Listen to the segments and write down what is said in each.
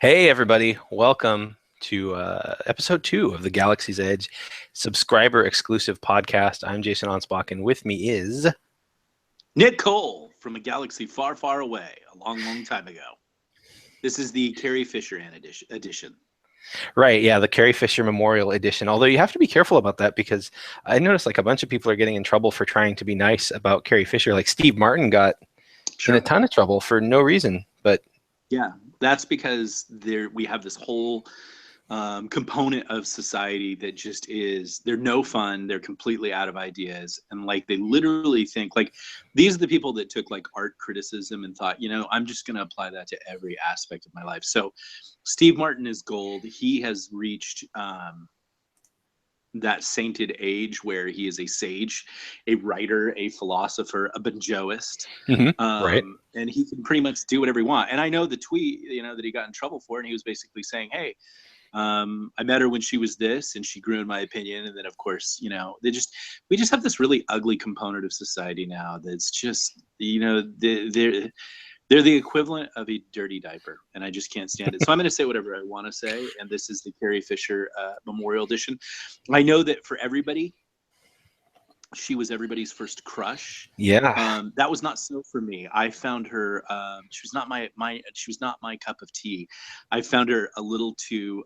Hey, everybody. Welcome to episode 2 of the Galaxy's Edge subscriber exclusive podcast. I'm Jason Onsbach, and with me is. Nick Cole from a galaxy far, far away, a long, long time ago. This is the Carrie Fisher edition. Right, yeah, the Carrie Fisher Memorial Edition. Although you have to be careful about that because I noticed like a bunch of people are getting in trouble for trying to be nice about Carrie Fisher. Like Steve Martin got in a ton of trouble for no reason. But yeah, that's because we have this whole component of society that just they're no fun, they're completely out of ideas, and like they literally think like these are the people that took like art criticism and thought, I'm just going to apply that to every aspect of my life. So Steve Martin is gold. He has reached that sainted age where he is a sage, a writer, a philosopher, a banjoist, right. and he can pretty much do whatever he wants. And I know the tweet, that he got in trouble for, and he was basically saying, hey, I met her when she was this, and she grew in my opinion. And then, of course, we just have this really ugly component of society now that's just, they're the equivalent of a dirty diaper, and I just can't stand it. So I'm going to say whatever I want to say, and this is the Carrie Fisher Memorial Edition. I know that for everybody, she was everybody's first crush. Yeah. That was not so for me. I found her. She was not she was not my cup of tea. I found her a little too.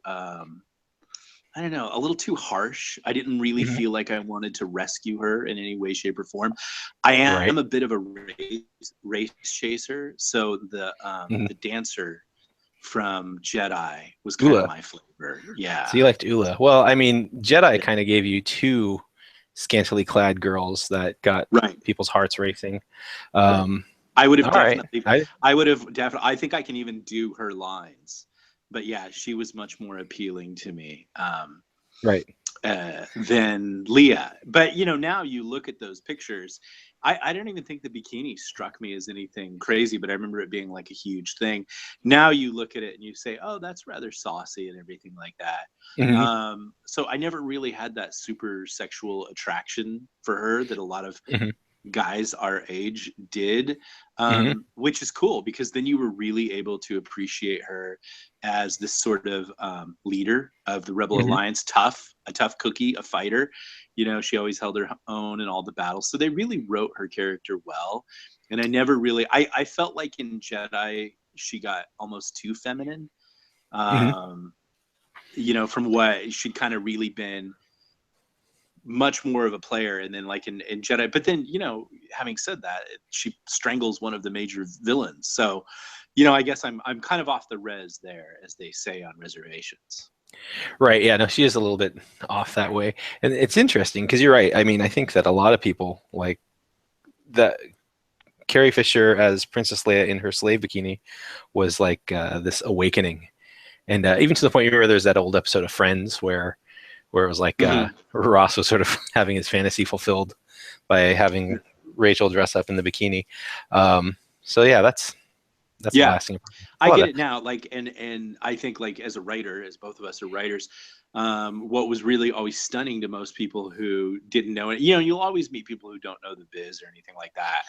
I don't know, a little too harsh. I didn't really feel like I wanted to rescue her in any way, shape, or form. I am a bit of a race chaser, so the dancer from Jedi was kind of my flavor. Yeah. So you liked Ula. Well, I mean, Jedi kind of gave you two scantily clad girls that got people's hearts racing. I would have definitely. I think I can even do her lines. But yeah, she was much more appealing to me than Leia. But now you look at those pictures. I don't even think the bikini struck me as anything crazy, but I remember it being like a huge thing. Now you look at it and you say, oh, that's rather saucy and everything like that. So I never really had that super sexual attraction for her that a lot of guys our age did, which is cool because then you were really able to appreciate her as this sort of leader of the Rebel Alliance, a tough cookie, a fighter. She always held her own in all the battles. So they really wrote her character well. And I never really, I felt like in Jedi, she got almost too feminine, from what she'd kind of really been much more of a player. And then like in Jedi, but then, having said that, she strangles one of the major villains. So, I guess I'm kind of off the res there, as they say on reservations. Right. Yeah. No, she is a little bit off that way. And it's interesting because you're right. I mean, I think that a lot of people like that Carrie Fisher as Princess Leia in her slave bikini was like this awakening. And even to the point where there's that old episode of Friends where it was like Ross was sort of having his fantasy fulfilled by having Rachel dress up in the bikini. So yeah, that's lasting. I get it now. Like, and I think like as a writer, as both of us are writers, what was really always stunning to most people who didn't know it, you'll always meet people who don't know the biz or anything like that.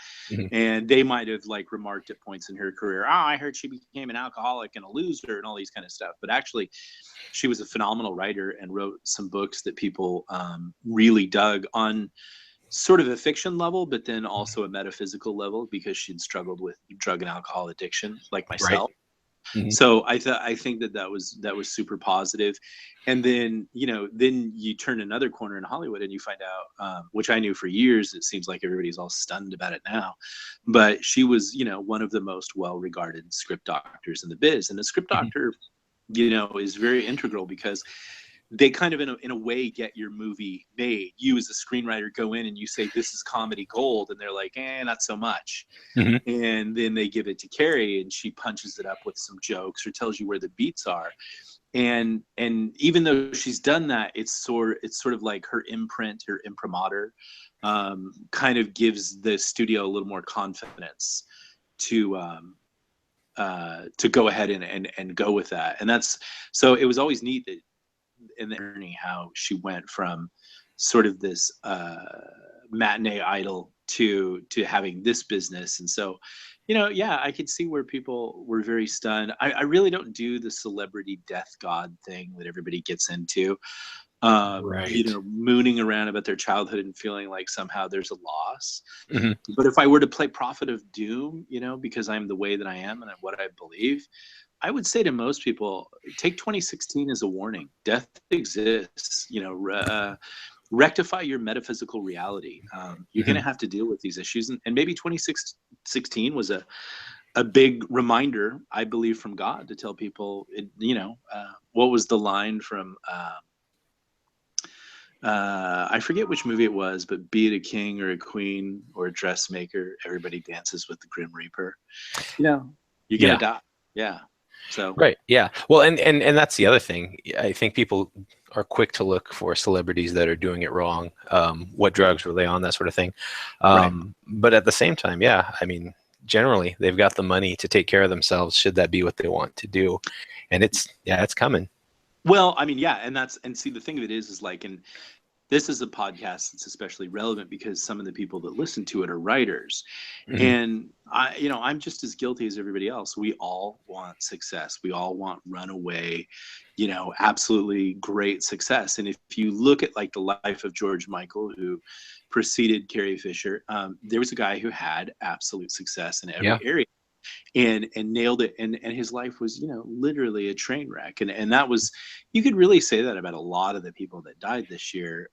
And they might have like remarked at points in her career, oh, I heard she became an alcoholic and a loser and all these kind of stuff. But actually, she was a phenomenal writer and wrote some books that people really dug on sort of a fiction level, but then also a metaphysical level because she'd struggled with drug and alcohol addiction like myself. So I think that was super positive. And then, then you turn another corner in Hollywood and you find out, which I knew for years, it seems like everybody's all stunned about it now, but she was, one of the most well-regarded script doctors in the biz. And the script doctor, is very integral because they kind of in a way get your movie made. You as a screenwriter go in and you say, this is comedy gold. And they're like, not so much. And then they give it to Carrie and she punches it up with some jokes or tells you where the beats are. And even though she's done that, it's sort of like her imprint, her imprimatur, kind of gives the studio a little more confidence to go ahead and go with that. And that's, so it was always neat that in the journey how she went from sort of this matinee idol to having this business. And so, you know, yeah, I could see where people were very stunned. I really don't do the celebrity death god thing that everybody gets into. You Right. know, mooning around about their childhood and feeling like somehow there's a loss. Hmm. But if I were to play prophet of doom, you know, because I'm the way that I am and what I believe, I would say to most people, take 2016 as a warning. Death exists. You know, rectify your metaphysical reality. You're going Hmm. to have to deal with these issues, and maybe 2016 was a big reminder, I believe, from God to tell people. You know, what was the line from? I forget which movie it was, but be it a king or a queen or a dressmaker, everybody dances with the Grim Reaper. You know, you're gonna Yeah. die. Yeah. So Right. Yeah. Well, and that's the other thing. I think people are quick to look for celebrities that are doing it wrong. What drugs were they on? That sort of thing. right. But at the same time, yeah, I mean, generally they've got the money to take care of themselves should that be what they want to do. And it's coming. Well, I mean, yeah, and see the thing of it is like, and this is a podcast that's especially relevant because some of the people that listen to it are writers. Hmm. And I, you know, I'm just as guilty as everybody else. We all want success. We all want runaway, you know, absolutely great success. And if you look at like the life of George Michael, who preceded Carrie Fisher, there was a guy who had absolute success in every Yeah. area and nailed it. And his life was, you know, literally a train wreck. And that was, you could really say that about a lot of the people that died this year.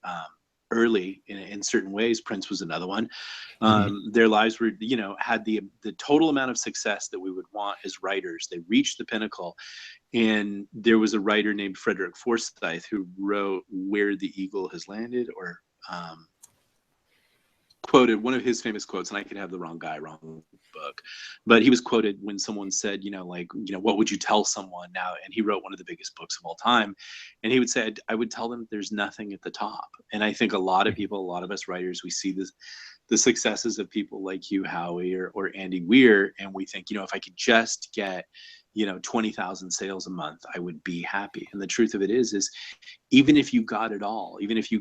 Early in certain ways, Prince was another one. Hmm. Their lives were, you know, had the total amount of success that we would want as writers. They reached the pinnacle. And there was a writer named Frederick Forsyth who wrote Where the Eagle Has Landed, or quoted one of his famous quotes, and I could have the wrong guy, wrong book, but he was quoted when someone said, you know, like, you know, what would you tell someone now? And he wrote one of the biggest books of all time. And he would say, I would tell them there's nothing at the top. And I think a lot of people, a lot of us writers, we see this, the successes of people like Hugh Howey or Andy Weir, and we think, you know, if I could just get, you know, 20,000 sales a month, I would be happy. And the truth of it is even if you got it all, even if you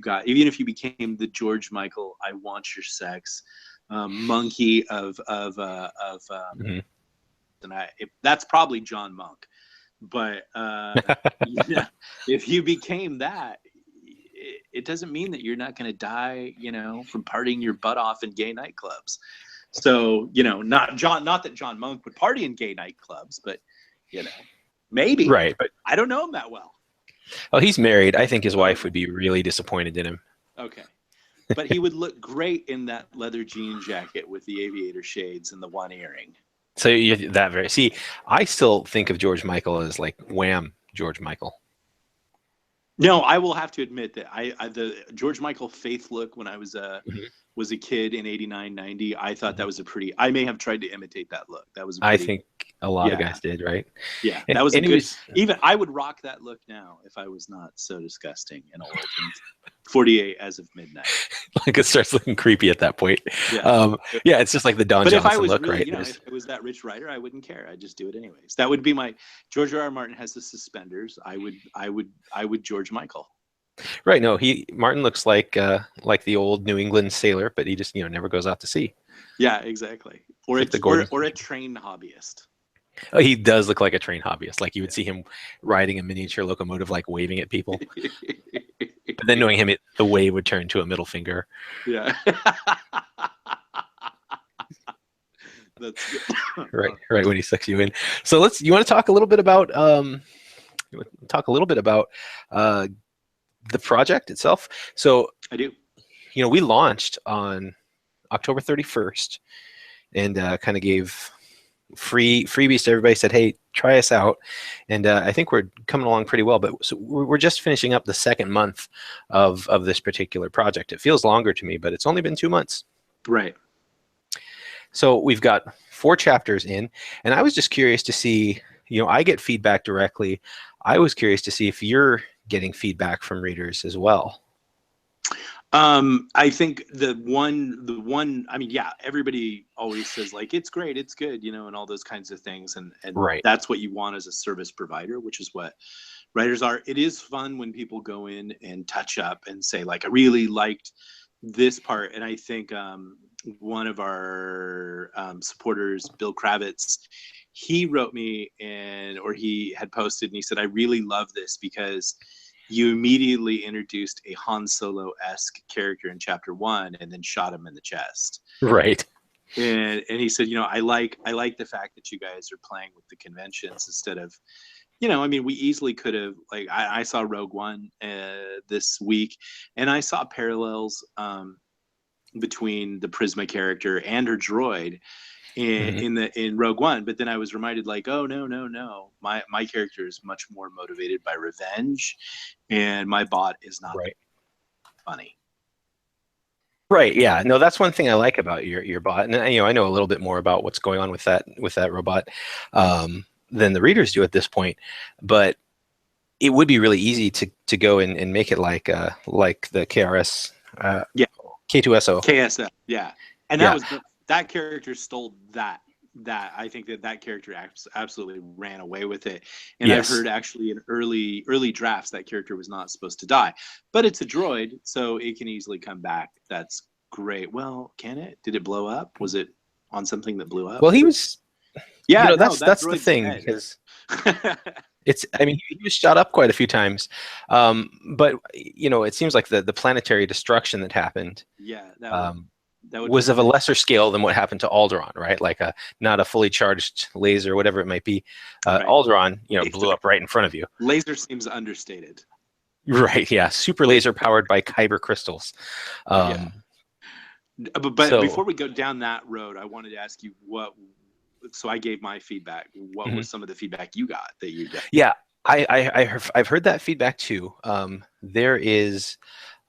became the George Michael, I want your sex, monkey Hmm. and that's probably John Monk, but yeah, if you became that, it doesn't mean that you're not going to die, you know, from partying your butt off in gay nightclubs. So, you know, not that John Monk would party in gay nightclubs, but you know, maybe. Right. But I don't know him that well. he's married. I think his Oh, wife okay. would be really disappointed in him. Okay. But he would look great in that leather jean jacket with the aviator shades and the one earring. So that very see, I still think of George Michael as like Wham George Michael. No, I will have to admit that I the George Michael faith look when I Hmm. was a kid in 89, 90, I thought Hmm. that was a pretty, I may have tried to imitate that look. That was a I pretty, think a lot of yeah, guys did, right? yeah, And, that was a and he good, was even I would rock that look now if I was not so disgusting and old and 48 as of midnight. like it starts looking creepy at that point. Yeah. Um, yeah, it's just like the Don But if I Johnson was look, really, right? you know, There's if I was that rich writer, I wouldn't care. I'd just do it anyways. That would be my George R. R. Martin has the suspenders. I would George Michael. right. No, he Martin looks like the old New England sailor, but he just never goes out to sea. Yeah, exactly. It's like the Gordon. Or a train hobbyist. Oh, he does look like a train hobbyist. Like you would see him riding a miniature locomotive, like waving at people. But then knowing him, the wave would turn to a middle finger. Yeah. That's good. Right, right when he sucks you in. So you want to talk a little bit about uh, the project itself. So I do. we launched on October 31st and kind of gave freebies to everybody. Said, hey, try us out, and I think we're coming along pretty well. But so we're just finishing up the second month of this particular project. It feels longer to me, but it's only been 2 months. Right. So we've got 4 chapters in, and I was just curious to see, I get feedback directly. I was curious to see if you're getting feedback from readers as well. I think the one, I mean, yeah, everybody always says like, it's great, it's good, and all those kinds of things. And Right. that's what you want as a service provider, which is what writers are. It is fun when people go in and touch up and say like, I really liked this part, and I think one of our supporters, Bill Kravitz, he wrote me or he had posted, and he said, "I really love this because you immediately introduced a Han Solo-esque character in chapter 1 and then shot him in the chest." Right. And he said, I like the fact that you guys are playing with the conventions instead of, I mean, we easily could have, like, I saw Rogue One this week, and I saw parallels between the Prisma character and her droid Mhm. in Rogue One. But then I was reminded, like, oh no, no, no, my character is much more motivated by revenge, and my bot is not Right. funny. Right. Yeah. No, that's one thing I like about your bot, and I know a little bit more about what's going on with that robot than the readers do at this point. But it would be really easy to go and make it like the KRS Yeah, K2SO. KSF. Yeah, and Yeah. that character stole that I think that character absolutely ran away with it. And I've Yes. heard actually in early drafts that character was not supposed to die, but it's a droid, so it can easily come back. That's great. Well, can it? Did it blow up? Was it on something that blew up? Well, he was. Yeah, no, that That's the droid's thing dead. because it's. I mean, he was shot up quite a few times, but it seems like the planetary destruction that happened Yeah, um, that would was of a prevent. lesser scale than what happened to Alderaan, right? Like not a fully charged laser, whatever it might be. Right. Alderaan, blew Laser, up right in front of you. laser seems understated. Right. Yeah. Super laser powered by kyber crystals. Yeah. Um, But so before we go down that road, I wanted to ask you what. So I gave my feedback. What mhm. was some of the feedback you got that you did? Yeah, I've heard that feedback too. There is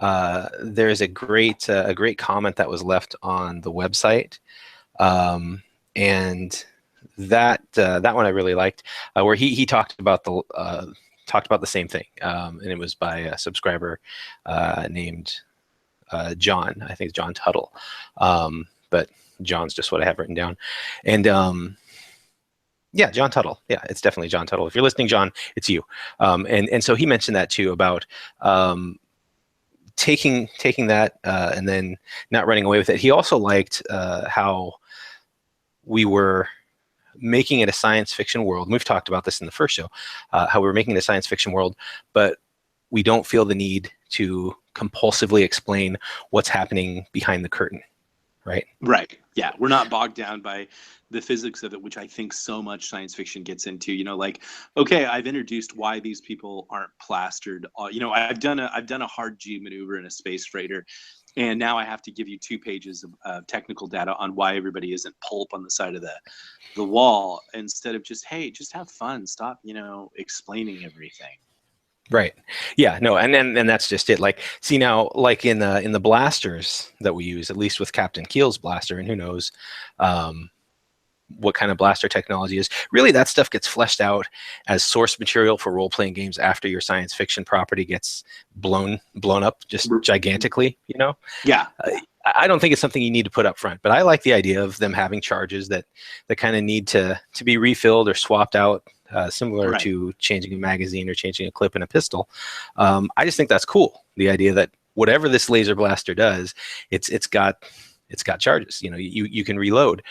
a great comment that was left on the website, and that one I really liked, where he talked about the same thing, and it was by a subscriber named John. I think it's John Tuttle, but John's just what I have written down, and yeah, John Tuttle. Yeah, it's definitely John Tuttle. If you're listening, John, it's you. And so he mentioned that too about taking that and then not running away with it. He also liked how we were making it a science fiction world. And we've talked about this in the first show, how we were making it a science fiction world, but we don't feel the need to compulsively explain what's happening behind the curtain, right? Right. Yeah, we're not bogged down by the physics of it, which I think so much science fiction gets into. Like, okay, I've introduced why these people aren't plastered. I've done a hard G maneuver in a space freighter, and now I have to give you 2 pages of technical data on why everybody isn't pulp on the side of the wall, instead of just, hey, just have fun. Stop, explaining everything. Right. Yeah. No. And that's just it. Like, see now, like in the blasters that we use, at least with Captain Keel's blaster, and who knows, um, what kind of blaster technology is. Really, that stuff gets fleshed out as source material for role playing games after your science fiction property gets blown up just gigantically. Yeah. I don't think it's something you need to put up front, but I like the idea of them having charges that kind of need to be refilled or swapped out, similar Right. to changing a magazine or changing a clip in a pistol. I just think that's cool. The idea that whatever this laser blaster does, it's got charges. You can reload.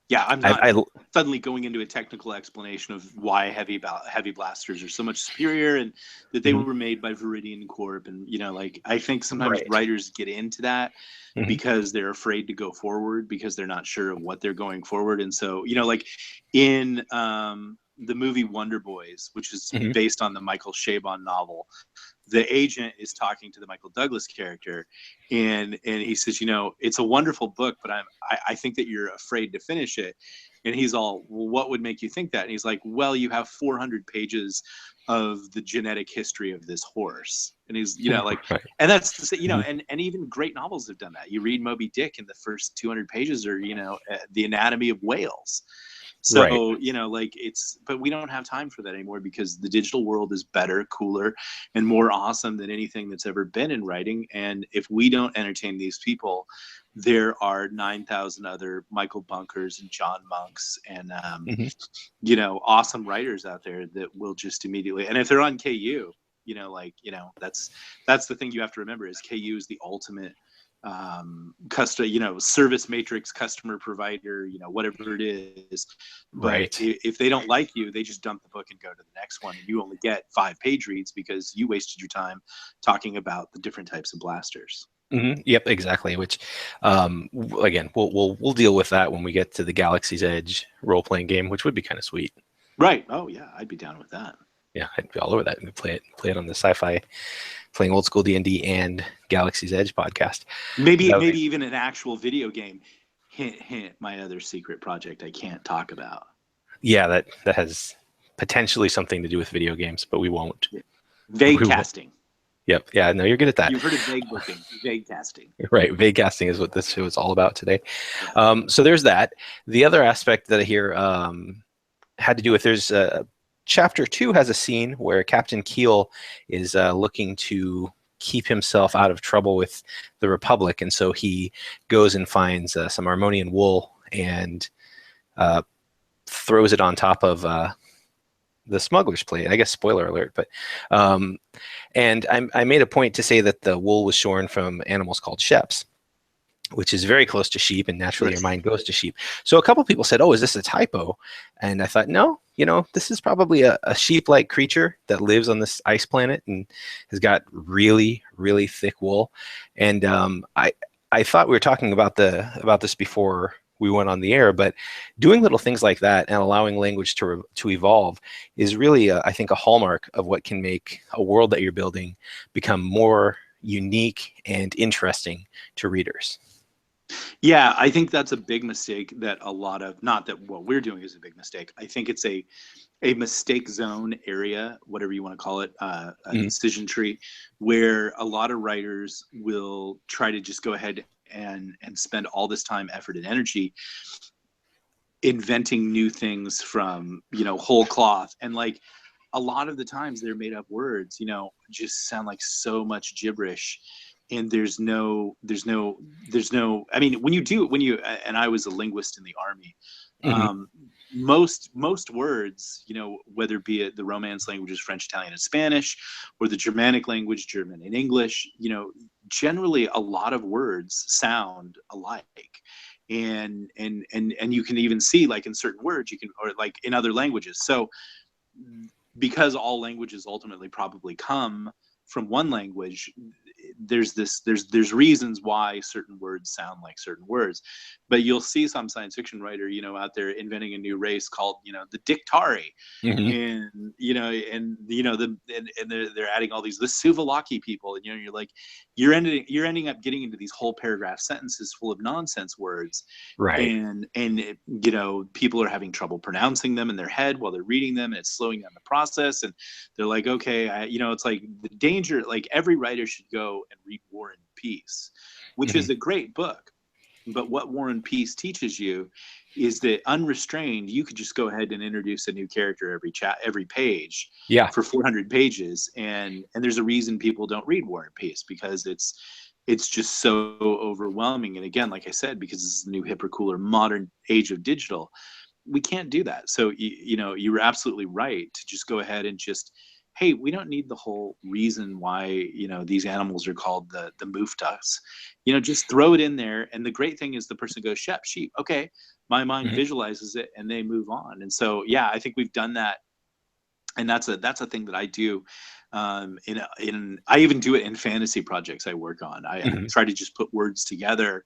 Yeah, I'm not I suddenly going into a technical explanation of why heavy blasters are so much superior, and that they mhm, were made by Viridian Corp. And like, I think sometimes right. writers get into that Mhm, because they're afraid to go forward, because they're not sure of what they're going forward. And so, like in the movie Wonder Boys, which is mhm, based on the Michael Chabon novel, the agent is talking to the Michael Douglas character, and he says, it's a wonderful book, but I think that you're afraid to finish it. And he's all, well, what would make you think that? And he's like, well, you have 400 pages of the genetic history of this horse. And he's, like, right. and that's to say, Mhm, and even great novels have done that. You read Moby Dick, and the first 200 pages are, the anatomy of whales. right. So, like, but we don't have time for that anymore, because the digital world is better, cooler, and more awesome than anything that's ever been in writing. And if we don't entertain these people, there are 9,000 other Michael Bunkers and John Monks and, Mhm, awesome writers out there that will just immediately, and if they're on KU, That's the thing you have to remember is KU is the ultimate service matrix, customer provider, whatever it is. But Right. if they don't like you, they just dump the book and go to the next one, and you only get 5-page reads because you wasted your time talking about the different types of blasters. Yep, exactly. Which, again, we'll deal with that when we get to the Galaxy's Edge role playing game, which would be kind of sweet. Right. Oh yeah, I'd be down with that. Yeah, I'd be all over that. And play it on the Sci-Fi, playing old school D&D and Galaxy's Edge podcast. Maybe even an actual video game. Hint, hint. My other secret project I can't talk about. Yeah, that has potentially something to do with video games, but we won't. Vague casting. Yep. Yeah. No, you're good at that. You've heard of vague booking, vague casting. Right. Vague casting is what this show is all about today. Yeah. So there's that. The other aspect that I hear had to do with there's chapter 2 has a scene where Captain Keel is looking to keep himself out of trouble with the Republic, and so he goes and finds some Armonian wool and throws it on top of the smuggler's plate. I guess spoiler alert, but and I made a point to say that the wool was shorn from animals called sheps, which is very close to sheep, and naturally your mind goes to sheep. So a couple people said, "Oh, is this a typo?" And I thought, no, this is probably a sheep-like creature that lives on this ice planet and has got really, really thick wool. And I thought we were talking about this before we went on the air, but doing little things like that and allowing language to evolve is really, I think, a hallmark of what can make a world that you're building become more unique and interesting to readers. Yeah, I think that's a big mistake that not that what we're doing is a big mistake. I think it's a mistake zone area, whatever you want to call it, a decision tree, where a lot of writers will try to just go ahead and spend all this time, effort, and energy inventing new things from whole cloth. And like a lot of the times they're made up words, just sound like so much gibberish. And there's no I mean, and I was a linguist in the Army. Most words, whether be it the Romance languages, French, Italian, and Spanish, or the Germanic language, German and English, generally a lot of words sound alike. And you can even see, like, in certain words or like in other languages. So because all languages ultimately probably come from one language, there's reasons why certain words sound like certain words. But you'll see some science fiction writer out there inventing a new race called the Dictari. And they're adding all these the Suvalaki people, and you're like, you're ending up getting into these whole paragraph sentences full of nonsense words, right? And people are having trouble pronouncing them in their head while they're reading them, and it's slowing down the process. And they're like, okay, it's like the danger. Like, every writer should go and read War and Peace, which is a great book. But what War and Peace teaches you is that unrestrained, you could just go ahead and introduce a new character every page, for 400 pages. And there's a reason people don't read War and Peace, because it's just so overwhelming. And again, like I said, because this is the new, hipper, cooler, modern age of digital, we can't do that. So, you were absolutely right to just go ahead and just, hey, we don't need the whole reason why, these animals are called the mooftucks. Just throw it in there. And the great thing is the person goes, sheep. Okay. My mind visualizes it and they move on. And so, yeah, I think we've done that. And that's a thing that I do. I even do it in fantasy projects I work on. I try to just put words together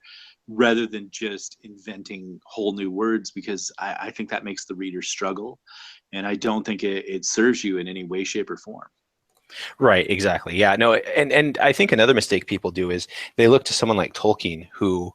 rather than just inventing whole new words, because I think that makes the reader struggle. And I don't think it serves you in any way, shape, or form. Right, exactly. Yeah, no, and I think another mistake people do is they look to someone like Tolkien, who,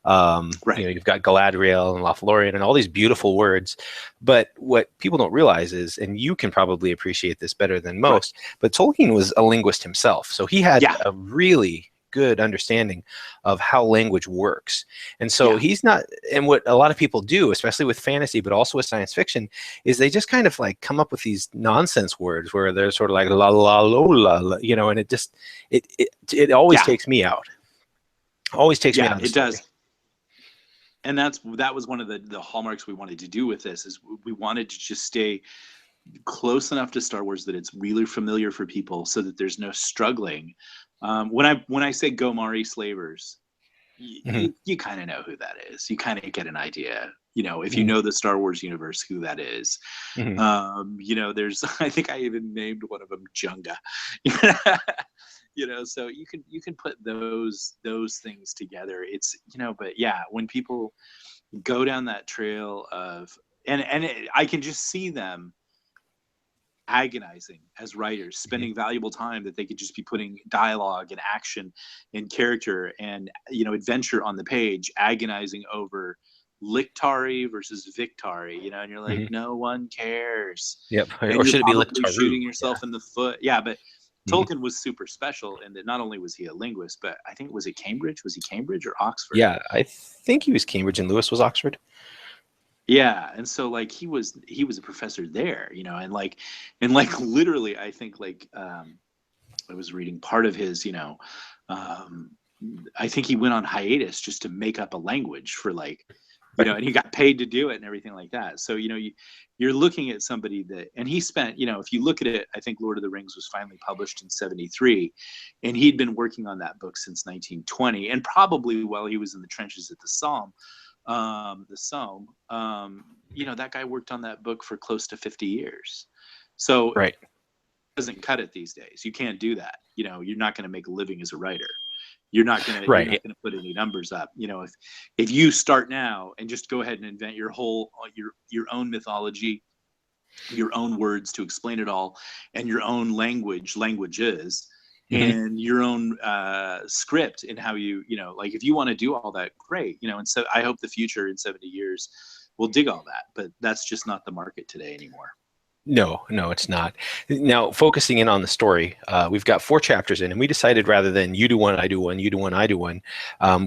you've got Galadriel and Lothlorien and all these beautiful words, but what people don't realize is, and you can probably appreciate this better than most, but Tolkien was a linguist himself, so he had a really good understanding of how language works. And so he's not, and what a lot of people do, especially with fantasy, but also with science fiction, is they just kind of like come up with these nonsense words where they're sort of like la la lo la, and it just, it always takes me out. Always takes me out of the story. Does. And that was one of the hallmarks we wanted to do with this, is we wanted to just stay close enough to Star Wars that it's really familiar for people, so that there's no struggling. When I say Gomari slavers, Hmm. you kind of know who that is. You kind of get an idea, you know, if you Hmm. know the Star Wars universe, who that is. Hmm. You know, there's I think I even named one of them Junga. You know, so you can put those things together. It's, you know, but yeah, when people go down that trail of, I can just see them agonizing as writers, Hmm. spending valuable time that they could just be putting dialogue and action and character and, you know, adventure on the page, agonizing over Lictari versus Victari, you know, and you're like, Hmm. no one cares. Yep. And Or you're should it be probably Lictaru? shooting yourself in the foot. Yeah, but Yeah. Tolkien was super special in that not only was he a linguist, but I think, was it Cambridge? Was he Cambridge or Oxford? Yeah, I think he was Cambridge and Lewis was Oxford. Yeah, and so like he was a professor there, you know, and like literally I think like I was reading part of his, you know, um I think he went on hiatus just to make up a language for like, you know, Right. and he got paid to do it and everything like that. So, you know, you're looking at somebody that, and he spent, you know, if you look at it, I think Lord of the Rings was finally published in 73, and he'd been working on that book since 1920, and probably while he was in the trenches at the Somme, you know, that guy worked on that book for close to 50 years. So it Right. doesn't cut it these days. You can't do that. You know, you're not going to make a living as a writer. You're Right. not gonna put any numbers up. You know, if you start now and just go ahead and invent your whole your own mythology, your own words to explain it all, and your own languages, Hmm. and your own script and how you know, like if you want to do all that, great. You know, and so I hope the future in 70 years will dig all that, but that's just not the market today anymore. No, no, it's not. Now, focusing in on the story, we've got 4 chapters in, and we decided rather than you do one, I do one, you do one, I do one,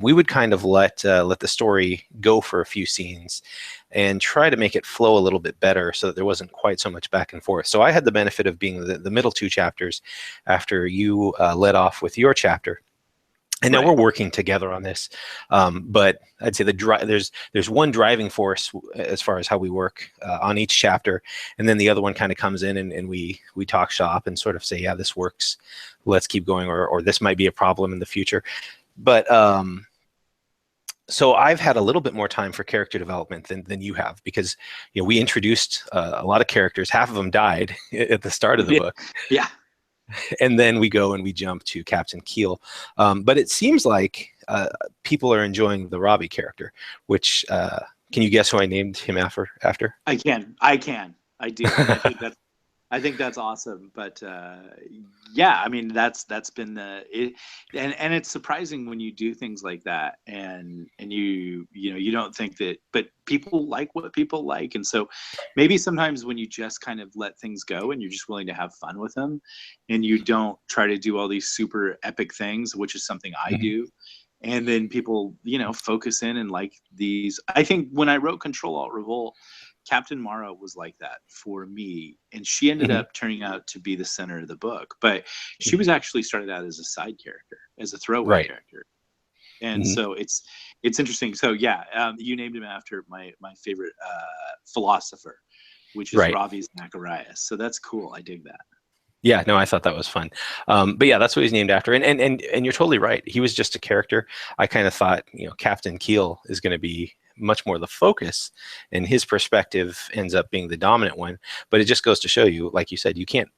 we would kind of let the story go for a few scenes, and try to make it flow a little bit better, so that there wasn't quite so much back and forth. So I had the benefit of being the middle 2 chapters after you led off with your chapter. And now we're Right. working together on this, but I'd say there's one driving force as far as how we work on each chapter, and then the other one kind of comes in, and we talk shop and sort of say, yeah, this works, let's keep going, or this might be a problem in the future. But so I've had a little bit more time for character development than you have, because you know we introduced a lot of characters. Half of them died at the start of the book, Yeah. and then we go and we jump to Captain Keel. But it seems like people are enjoying the Robbie character, which can you guess who I named him after? I do. I think that's awesome. But yeah, I mean that's been the it, and it's surprising when you do things like that, and you know, you don't think that, but people like what people like, and so maybe sometimes when you just kind of let things go and you're just willing to have fun with them, and you don't try to do all these super epic things, which is something I Mhm. do. And then people, you know, focus in and like these. I think when I wrote Control Alt Revolt, Captain Mara was like that for me, and she ended Mhm. up turning out to be the center of the book. But she Mhm. was actually started out as a side character, as a throwaway Right. character, and Mhm. so it's interesting. So yeah, you named him after my favorite philosopher, which is Right. Ravi Zacharias. So that's cool. I dig that. Yeah, no, I thought that was fun. But yeah, that's what he's named after. And you're totally right. He was just a character. I kind of thought, you know, Captain Keel is going to be much more the focus, and his perspective ends up being the dominant one. But it just goes to show you, like you said, you can't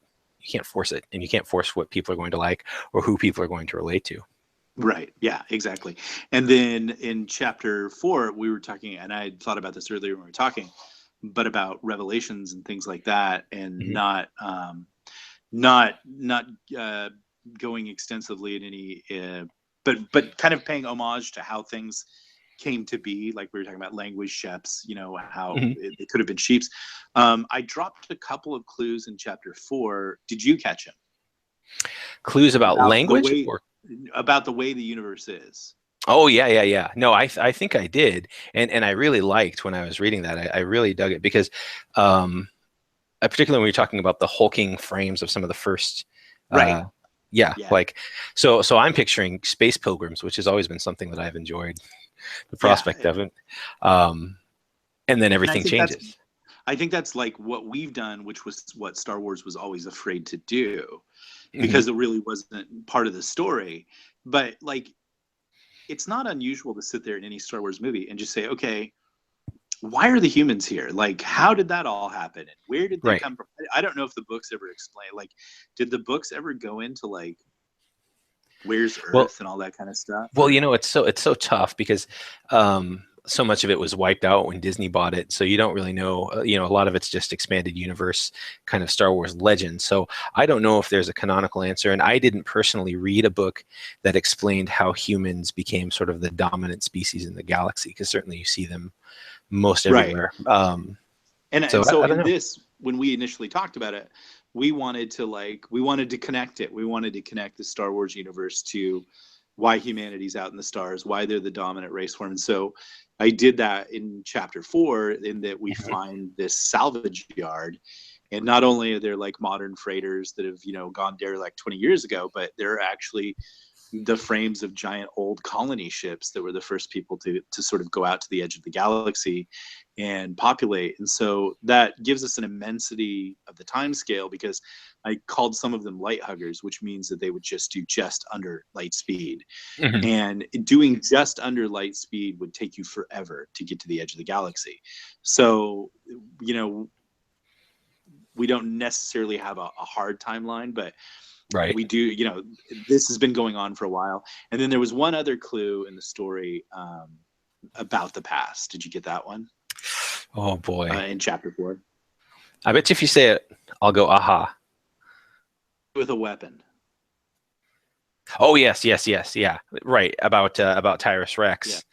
force it, and you can't force what people are going to like or who people are going to relate to. Right. Yeah, exactly. And then in chapter 4, we were talking, and I had thought about this earlier when we were talking, but about revelations and things like that, and Hmm. not going extensively in any, but kind of paying homage to how things came to be. Like we were talking about language sheps, you know, how Hmm. it could have been sheeps. I dropped a couple of clues in chapter 4. Did you catch them Clues about about the language, way or the universe is? oh yeah, yeah, yeah. No, I think I did, and I really liked when I was reading that. I really dug it because, um, particularly when you're talking about the hulking frames of some of the first, Right. uh, yeah, Yeah. like so I'm picturing space pilgrims, which has always been something that I've enjoyed the Yeah. prospect of it, um, and then And I everything think that's changes. I think that's like what we've done, which was what Star Wars was always afraid to do, Hmm. because it really wasn't part of the story. But like, it's not unusual to sit there in any Star Wars movie and just say, okay, why are the humans here? Like, how did that all happen? And where did they Right. come from? I don't know if the books ever explain, like, did the books ever go into like, where's Well, Earth and all that kind of stuff? well, Or, it's so tough because so much of it was wiped out when Disney bought it. So you don't really know. A lot of it's just expanded universe kind of Star Wars legend. So I don't know if there's a canonical answer. And I didn't personally read a book that explained how humans became sort of the dominant species in the galaxy, because certainly you see them most right. everywhere. And So so I don't in know. this, when we initially talked about it, we wanted to connect it. We wanted to connect the Star Wars universe to why humanity's out in the stars, why they're the dominant race form. And so I did that in chapter 4, in that we Mhm. find this salvage yard. And not only are there like modern freighters that have, gone there like 20 years ago, but they're actually the frames of giant old colony ships that were the first people to sort of go out to the edge of the galaxy and populate. And so that gives us an immensity of the time scale, because I called some of them light huggers, which means that they would just do just under light speed. Mhm. And doing just under light speed would take you forever to get to the edge of the galaxy. So, you know, we don't necessarily have a hard timeline, but Right. we do, this has been going on for a while. And then there was one other clue in the story, about the past. Did you get that one, Oh boy. in chapter 4? I bet you if you say it, I'll go aha. With a weapon. Oh yes, yes, yes, yeah. Right. About Tyrus Yeah. Rex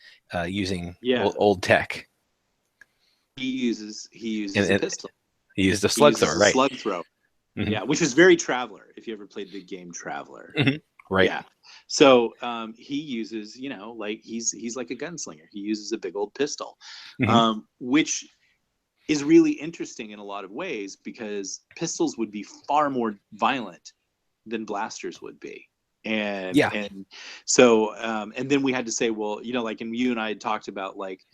using Yeah. old tech. He uses a And pistol. he used a He slug uses thrower, a right? slug thrower. Hmm. Yeah, which was very Traveler, if you ever played the game Traveler. Hmm. Right. Yeah. So he uses, like he's like a gunslinger. He uses a big old pistol, Hmm. which is really interesting in a lot of ways, because pistols would be far more violent than blasters would be. And Yeah. and so and then we had to say, well, like, and you and I had talked about, like,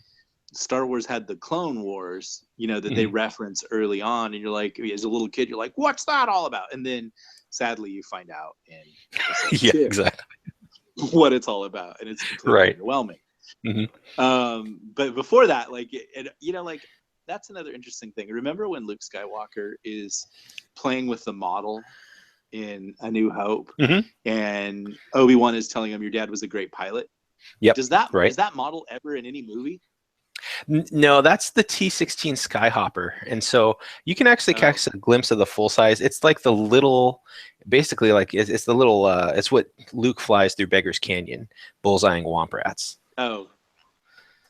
Star Wars had the Clone Wars, that they Hmm. reference early on, and you're like, as a little kid, you're like, what's that all about? And then sadly you find out in episode Yeah. 2 Exactly. what it's all about, and it's completely Right. underwhelming. Hmm. But before that, like, like, that's another interesting thing. Remember when Luke Skywalker is playing with the model in A New Hope, Hmm. and Obi-Wan is telling him your dad was a great pilot? Yep. Does that Right. is that model ever in any movie? No, that's the T-16 Skyhopper, and so you can actually Oh, catch a glimpse of the full size. It's like the little, basically like it's the little. It's what Luke flies through Beggar's Canyon, bullseyeing womp rats. oh,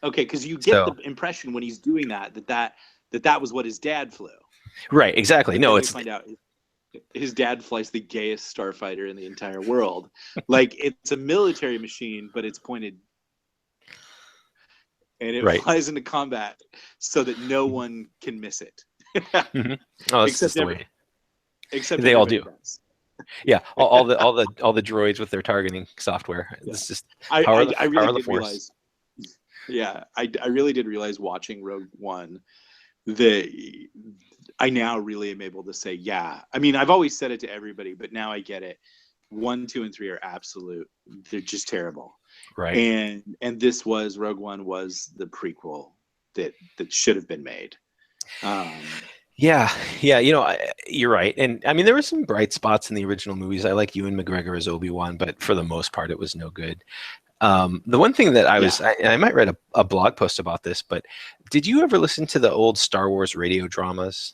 okay. Because you get the So impression when he's doing that was what his dad flew, right, exactly. but No, then we it's find out his dad flies the gayest starfighter in the entire world. Like, it's a military machine, but it's pointed, and it right. flies into combat so that no one can miss it. Hmm. Oh, it's just except the every, way except they all everybody do. does. Yeah, all the droids with their targeting software. Yeah, It's just I, power of I the I power really of the did force. realize. Yeah, I really did realize watching Rogue One that I now really am able to say, yeah. I mean, I've always said it to everybody, but now I get it. 1, 2, and 3 are absolute. They're just terrible. Right. And this was Rogue One was the prequel that should have been made. Um, Yeah, yeah, you're right. And I mean, there were some bright spots in the original movies. I like Ewan McGregor as Obi-Wan, but for the most part, it was no good. The one thing that yeah. and I might write a blog post about this, but did you ever listen to the old Star Wars radio dramas?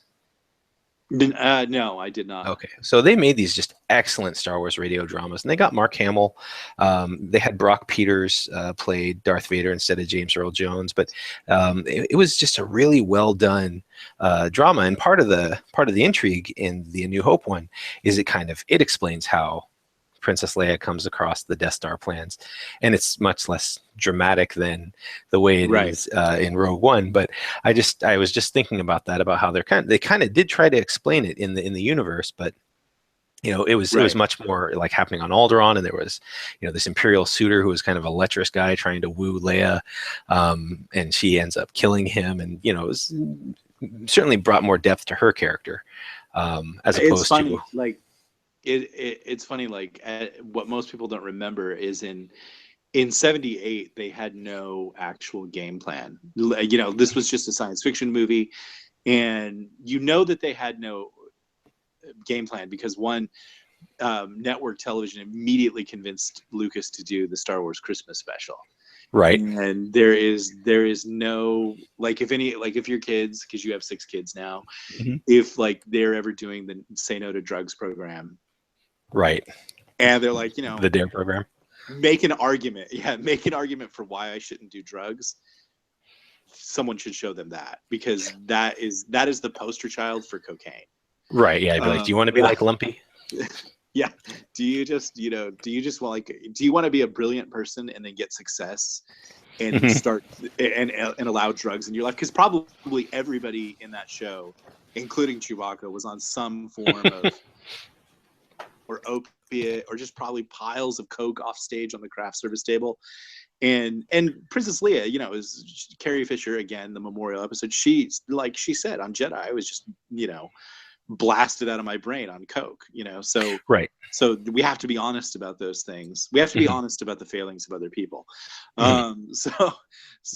No, I did not. Okay, so they made these just excellent Star Wars radio dramas, and they got Mark Hamill. They had Brock Peters play Darth Vader instead of James Earl Jones, but it was just a really well done drama. And part of the intrigue in the A New Hope one is it explains how Princess Leia comes across the Death Star plans, and it's much less dramatic than the way it Right. is in Rogue One. But I was just thinking about that, about how they kind of did try to explain it in the universe, but it was Right. much more like happening on Alderaan, and there was this Imperial suitor who was kind of a lecherous guy trying to woo Leia, and she ends up killing him, and certainly brought more depth to her character, as It's opposed to funny, like it's funny, like what most people don't remember is in 78 they had no actual game plan. You know, this was just a science fiction movie, and you know that they had no game plan because one, network television immediately convinced Lucas to do the Star Wars Christmas special. right. And there is no, like, if any, like if your kids, because you have 6 kids now, Mhm. if like they're ever doing the Say No to Drugs program, Right. and they're like, you know, The Dare program. make an argument, yeah, make an argument for why I shouldn't do drugs, someone should show them that, because that is the poster child for cocaine. Right. Yeah. I'd be like, do you want to be Yeah. like Lumpy? Yeah. Do you just, like, do you want to be a brilliant person and then get success and start and allow drugs in your life? Because probably everybody in that show, including Chewbacca, was on some form of or opiate or just probably piles of coke off stage on the craft service table. And Princess Leia, you know, is Carrie Fisher, again, the memorial episode. She's like she said on Jedi, I was just, you know, blasted out of my brain on coke, you know. So Right. we have to be honest about those things. We have to be Mhm. honest about the failings of other people. Mhm. So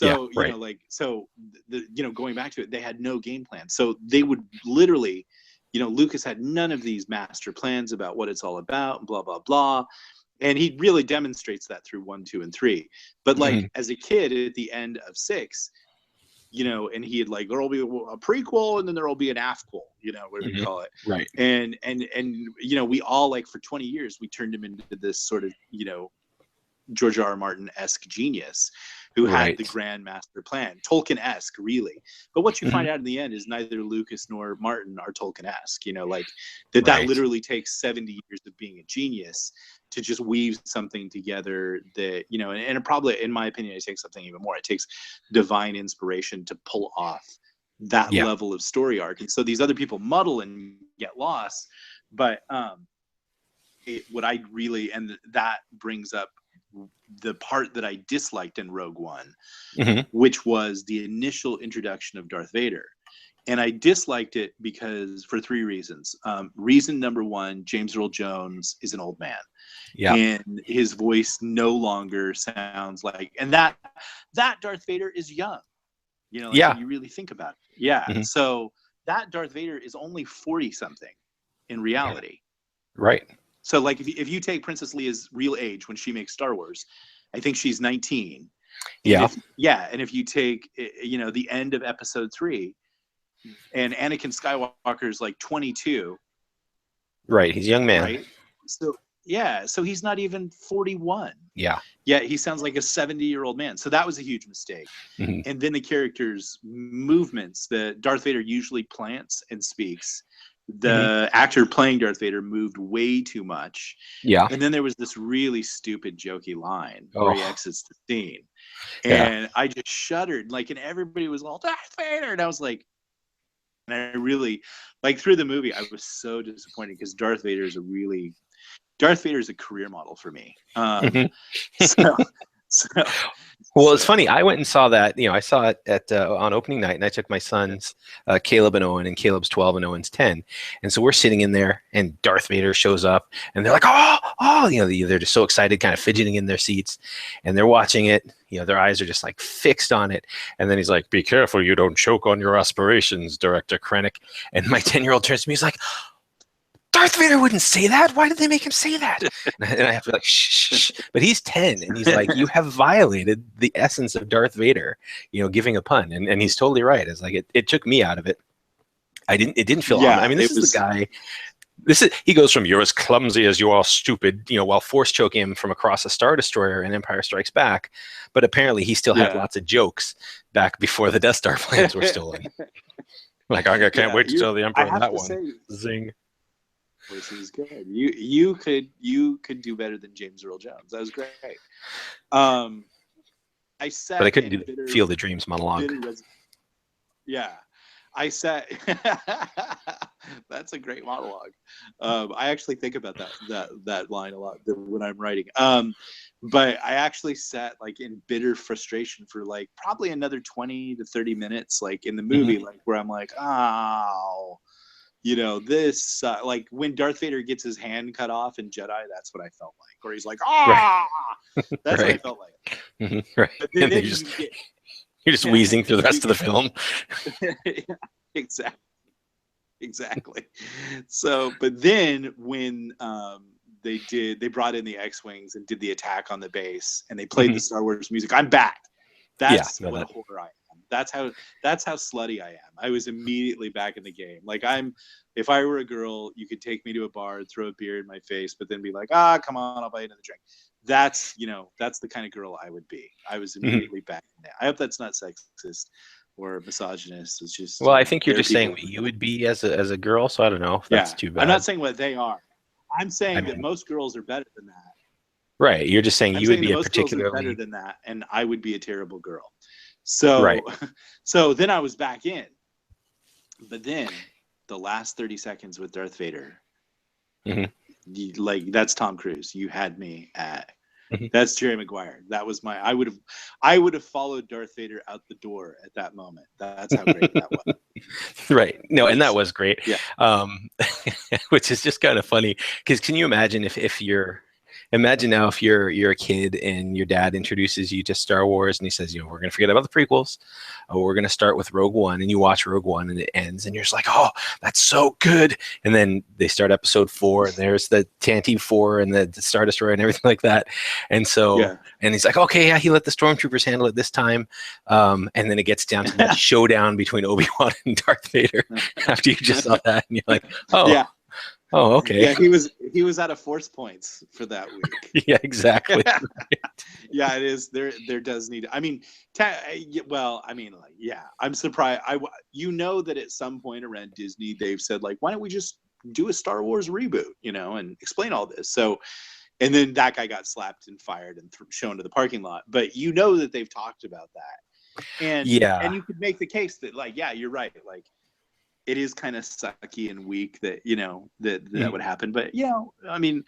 Yeah. you know, Right. like, so you know, going back to it, they had no game plan. So they would literally, you know, Lucas had none of these master plans about what it's all about, blah blah blah. And he really demonstrates that through 1, 2, and 3. But like Mhm. as a kid at the end of 6, you know, and he had like, there'll be a prequel and then there'll be an afquel, you know, whatever you Mhm. call it. Right. And you know, we all, like, for 20 years we turned him into this sort of, you know, George R. R. Martin-esque genius who had the Right. grand master plan, Tolkien-esque, really. But what you find Mhm. out in the end is neither Lucas nor Martin are Tolkien-esque. You know, like that Right. literally takes 70 years of being a genius to just weave something together that, you know, and it probably, in my opinion, it takes something even more. It takes divine inspiration to pull off that Yeah. level of story arc. And so these other people muddle and get lost. But what I really, and that brings up the part that I disliked in Rogue One, Mhm. which was the initial introduction of Darth Vader. And I disliked it because for 3 reasons. Reason number 1, James Earl Jones is an old man, Yeah. and his voice no longer sounds like, and that Darth Vader is young. You know, like Yeah. when you really think about it. Yeah. Mhm. So that Darth Vader is only 40 something in reality. Right. So, like, if you take Princess Leia's real age when she makes Star Wars, I think she's 19. And Yeah. if you take, you know, the end of Episode 3, and Anakin Skywalker's like 22, Right. He's a young man. right? So yeah, so he's not even 41. Yeah. Yet he sounds like a 70-year-old man. So that was a huge mistake. Mhm. And then the character's movements that Darth Vader usually plants and speaks, Mhm. the actor playing Darth Vader moved way too much. Yeah. And then there was this really stupid, jokey line where he Oh. exits the scene. Yeah. And I just shuddered, like, and everybody was all, Darth Vader. And I was like, and I really, like, through the movie, I was so disappointed because Darth Vader is a career model for me. Mhm. So, so, Well, it's funny. so, I went and saw that. You know, I saw it at on opening night, and I took my sons, Caleb and Owen, and Caleb's 12 and Owen's 10. And so we're sitting in there, and Darth Vader shows up, and they're like, "Oh, oh!" You know, they're just so excited, kind of fidgeting in their seats, and they're watching it. You know, their eyes are just like fixed on it. And then he's like, "Be careful, you don't choke on your aspirations, Director Krennic." And my 10-year-old turns to me, he's like, Darth Vader wouldn't say that. Why did they make him say that? And I have to be like, shh, shh. But he's 10, and he's like, you have violated the essence of Darth Vader, you know, giving a pun. And he's totally right. It's like, it took me out of it. It didn't feel ominous. I yeah, mean, this it is the was, guy, he goes from, you're as clumsy as you are stupid, you know, while force choking him from across a Star Destroyer in Empire Strikes Back. But apparently he still had yeah. lots of jokes back before the Death Star plans were stolen. Like, I can't Yeah, wait to tell the I Emperor have that to one. say, Zing. this is good. You could do better than James Earl Jones. That was great. Um, I But I sat couldn't in do the Field of Dreams monologue. yeah. I sat. That's a great monologue. I actually think about that line a lot when I'm writing. But I actually sat like in bitter frustration for like probably another 20 to 30 minutes, like in the movie, Mhm. like where I'm like, oh, this like when Darth Vader gets his hand cut off in Jedi, that's what I felt like. Or he's like, Right. ah, that's what I Right. felt like. Right. But And then you get, you're just wheezing through the you rest of the get, film. yeah, exactly. Exactly. So, but then when they brought in the X-wings and did the attack on the base, and they played the Mhm. Star Wars music, I'm back. Yeah. That's No, what a that. horror I am. That's how slutty I am. I was immediately back in the game. Like, if I were a girl, you could take me to a bar and throw a beer in my face, but then be like, come on, I'll buy you another drink. That's the kind of girl I would be. I was Mhm. immediately back in there. I hope that's not sexist or misogynist. It's just, Well, I think you're there are just saying people. what you would be as a girl, so I don't know if that's Yeah, too I'm not bad. saying what they are. I'm I saying that mean, most girls are better than that. right. You're just saying I'm you would saying be that a most girls are better particularly than that, and I would be a terrible girl. right. So, so then I was back in, but then the last 30 seconds with Darth Vader, Hmm. like that's Tom Cruise. You had me at. Hmm. That's Jerry Maguire. That was my. I would have followed Darth Vader out the door at that moment. That's how great that was. Right. No, and that Like, was great. yeah. Um, which is just kind of funny because can you imagine if you're imagine now if you're a kid and your dad introduces you to Star Wars and he says, we're going to forget about the prequels. We're going to start with Rogue One, and you watch Rogue One and it ends and you're just like, oh, that's so good. And then they start episode 4 and there's the Tantive 4 and the Star Destroyer and everything like that. And so Yeah. and he's like, okay, yeah, he let the stormtroopers handle it this time. And then it gets down to that showdown between Obi-Wan and Darth Vader after you just saw that and you're like, oh, Yeah. oh, okay. Yeah, he was out of force points for that week. Yeah, exactly. Yeah, it is. There does need. I mean, well, I mean, like, yeah, I'm surprised. That at some point around Disney, they've said like, why don't we just do a Star Wars reboot, and explain all this. So, and then that guy got slapped and fired and shown to the parking lot. But that they've talked about that, and Yeah. you could make the case that like, yeah, you're right. Like, it is kind of sucky and weak that that Mhm. would happen. But I mean,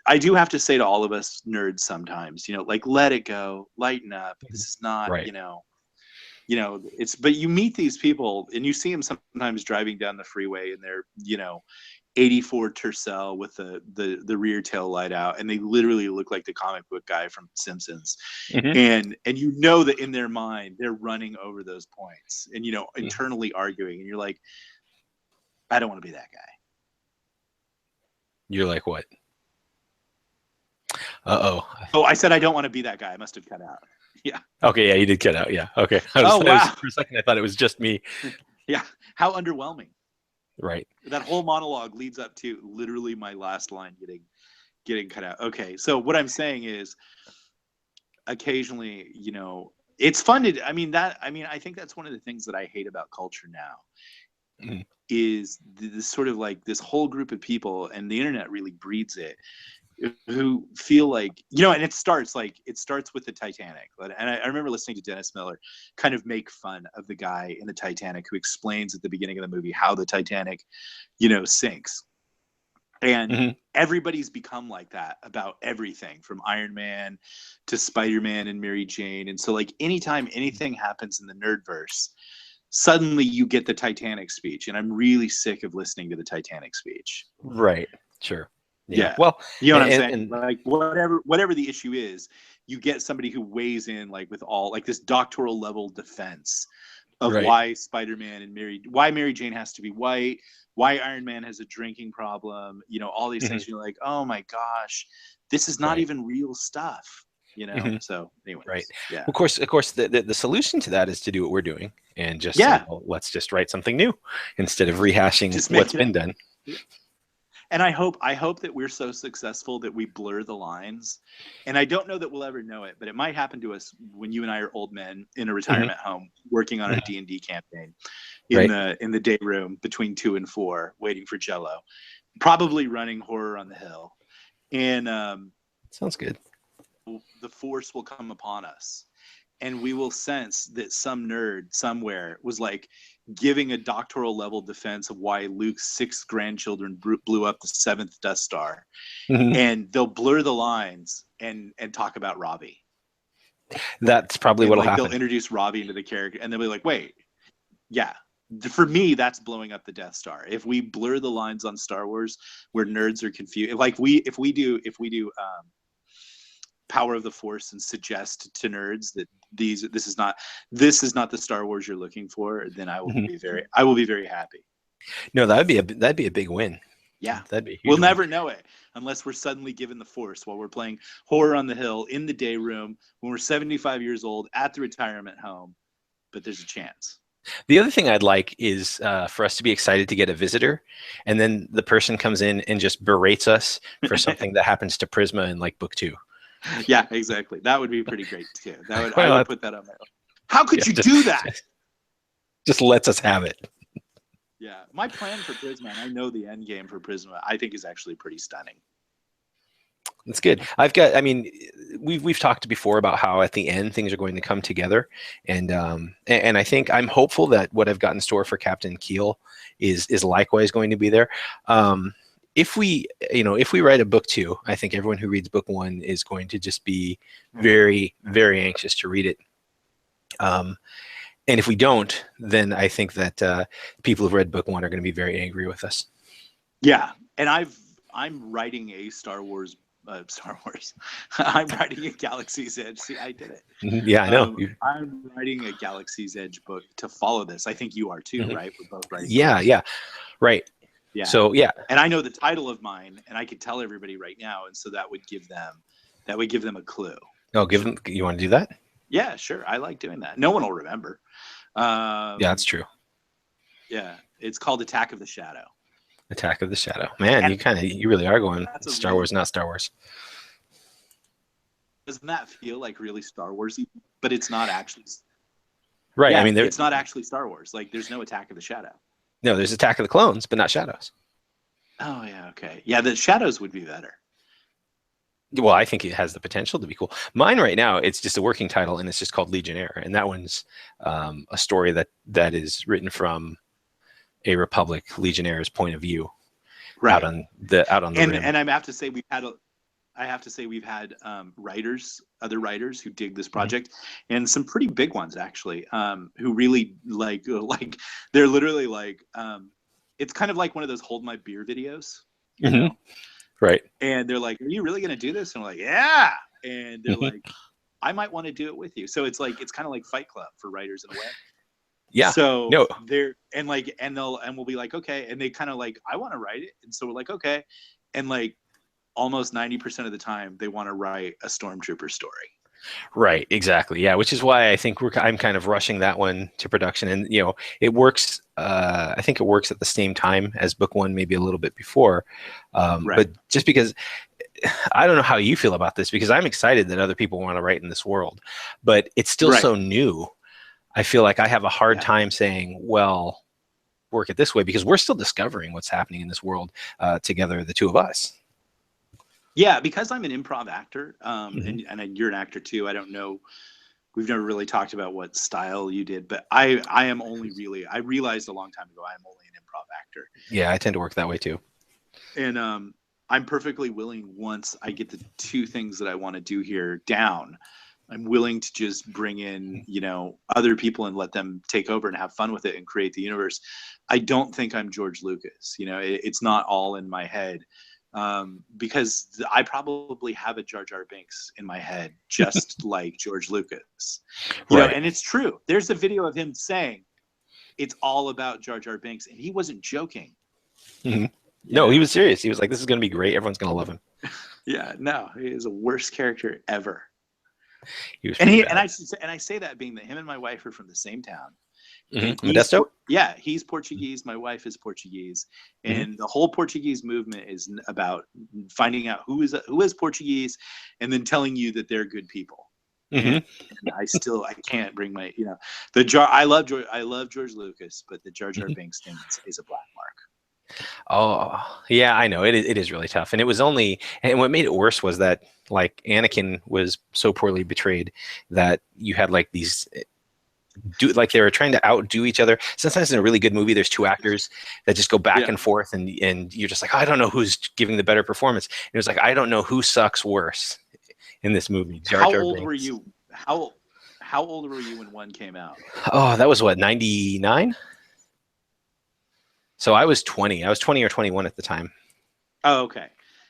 I do have to say to all of us nerds sometimes, like, let it go, lighten up. This is not, Right. it's, but you meet these people and you see them sometimes driving down the freeway and they're 84 Tercel with the rear tail light out, and they literally look like the comic book guy from Simpsons. Hmm. And that in their mind they're running over those points and Hmm. internally arguing, and you're like, I don't want to be that guy. You're like, what? Uh-oh. Oh, I said I don't want to be that guy. I must have cut out. Yeah. Okay, yeah, you did cut out. Yeah. Okay. Oh, wow. For a second I thought it was just me. Yeah. How underwhelming. Right. That whole monologue leads up to literally my last line getting cut out. Okay. So what I'm saying is, occasionally, it's fun to, I think that's one of the things that I hate about culture now Mhm. is this sort of like this whole group of people, and the internet really breeds it, who feel like, and it starts with the Titanic. And I remember listening to Dennis Miller kind of make fun of the guy in the Titanic who explains at the beginning of the movie how the Titanic, sinks. And Mhm. everybody's become like that about everything from Iron Man to Spider-Man and Mary Jane. And so like anytime anything happens in the nerdverse, suddenly you get the Titanic speech. And I'm really sick of listening to the Titanic speech. Right. Sure. Yeah. Yeah. Well, You know what I'm saying? and Like, whatever the issue is, you get somebody who weighs in like with all like this doctoral level defense of right. why Spider-Man and why Mary Jane has to be white, why Iron Man has a drinking problem, all these Mhm. things. You're like, oh my gosh, this is not Right. even real stuff, Mhm. So Right. anyways, yeah. Of course, the solution to that is to do what we're doing and just say, Yeah. well, let's just write something new instead of rehashing Just what's make it. been done. And I hope that we're so successful that we blur the lines. And I don't know that we'll ever know it, but it might happen to us when you and I are old men in a Hmm. retirement home working on our Hmm. D&D campaign Right. in the day room between 2 and 4, waiting for Jello, probably running Horror on the Hill. And Sounds good. the force will come upon us, and we will sense that some nerd somewhere was like, giving a doctoral level defense of why Luke's 6 grandchildren blew up the 7th Death Star, and they'll blur the lines and talk about Robbie. That's probably And what'll like happen. they'll introduce Robbie into the character, and they'll be like, "Wait, yeah." For me, that's blowing up the Death Star. If we blur the lines on Star Wars, where nerds are confused, like if we do Power of the Force and suggest to nerds that this is not the Star Wars you're looking for, then I will be very happy. No, that'd be a big win. Yeah, that'd be a huge we'll win. never know it unless we're suddenly given the Force while we're playing Horror on the Hill in the day room when we're 75 years old at the retirement home. But there's a chance. The other thing I'd like is for us to be excited to get a visitor, and then the person comes in and just berates us for something that happens to Prisma in like book 2. Yeah, exactly. That would be pretty great too. I would put that on my own. How could you do that? Just lets us have it. Yeah, my plan for Prisma, and I know the end game for Prisma, I think is actually pretty stunning. That's good. We've talked before about how at the end things are going to come together, and I think I'm hopeful that what I've got in store for Captain Keel is likewise going to be there. If we write a book 2, I think everyone who reads book 1 is going to just be very, very anxious to read it. And if we don't, then I think that people who've read book 1 are going to be very angry with us. Yeah, and I'm writing a Star Wars. I'm writing a Galaxy's Edge. See, I did it. Yeah, I know. I'm writing a Galaxy's Edge book to follow this. I think you are too, right? We're both writing. Yeah, books. yeah, right. Yeah. So yeah, and I know the title of mine, and I could tell everybody right now, and so that would give them a clue. Oh, give them. You want to do that? Yeah, sure. I like doing that. No one will remember. Yeah, that's true. Yeah, it's called Attack of the Shadow. Attack of the Shadow. Man, you really are going Star Wars, not Star Wars. Doesn't that feel like really Star Warsy? But it's not actually. Right. Yeah, I mean, it's not actually Star Wars. Like, there's no Attack of the Shadow. No, there's Attack of the Clones, but not Shadows. Oh yeah, okay. Yeah, the Shadows would be better. Well, I think it has the potential to be cool. Mine right now, it's just a working title, and it's just called Legionnaire, and that one's a story that is written from a Republic Legionnaire's point of view, right? Out on the rim. And I have to say we've had other writers who dig this project, and some pretty big ones actually, who really like they're literally like, it's kind of like one of those hold my beer videos, you know? Right. And they're like, "Are you really going to do this?" And I'm like, "Yeah." And they're like, "I might want to do it with you." So it's like, it's kind of like Fight Club for writers in a way. Yeah. So no. they're and we'll be like, okay, and they kind of like, I want to write it, and so we're like, okay, and like almost 90% of the time they want to write a Stormtrooper story. Right, exactly. Yeah, which is why I think I'm kind of rushing that one to production, and it works. I think it works at the same time as book 1, maybe a little bit before. Right. But just because I don't know how you feel about this, because I'm excited that other people want to write in this world, but it's still so new. I feel like I have a hard time saying, well, work it this way, because we're still discovering what's happening in this world together, the two of us. Yeah, because I'm an improv actor, and you're an actor too. I don't know. We've never really talked about what style you did, but I realized a long time ago I'm only an improv actor. Yeah, I tend to work that way too. And I'm perfectly willing, once I get the 2 things that I want to do here down, I'm willing to just bring in, other people and let them take over and have fun with it and create the universe. I don't think I'm George Lucas. It's not all in my head. Because I probably have a Jar Jar Binks in my head, just like George Lucas. And it's true. There's a video of him saying it's all about Jar Jar Binks, and he wasn't joking. No, he was serious. He was like, this is going to be great. Everyone's going to love him. Yeah, no, he is the worst character ever. He was and I say that being that him and my wife are from the same town. Modesto? Yeah, he's Portuguese. My wife is Portuguese, and the whole Portuguese movement is about finding out who is Portuguese, and then telling you that they're good people. And I can't bring my I love George Lucas, but the Jar Jar Binks thing is a black mark. Oh yeah, I know it is really tough, and what made it worse was that like Anakin was so poorly betrayed that you had like these they were trying to outdo each other. Sometimes in a really good movie, there's two actors that just go back Yeah. and forth, and you're just like, I don't know who's giving the better performance. And it was like, I don't know who sucks worse in this movie. Jar How Jar old were Binks. you? How old were you when one came out? Oh, that was what, 99? So I was 20. I was 20 or 21 at the time. Oh, okay.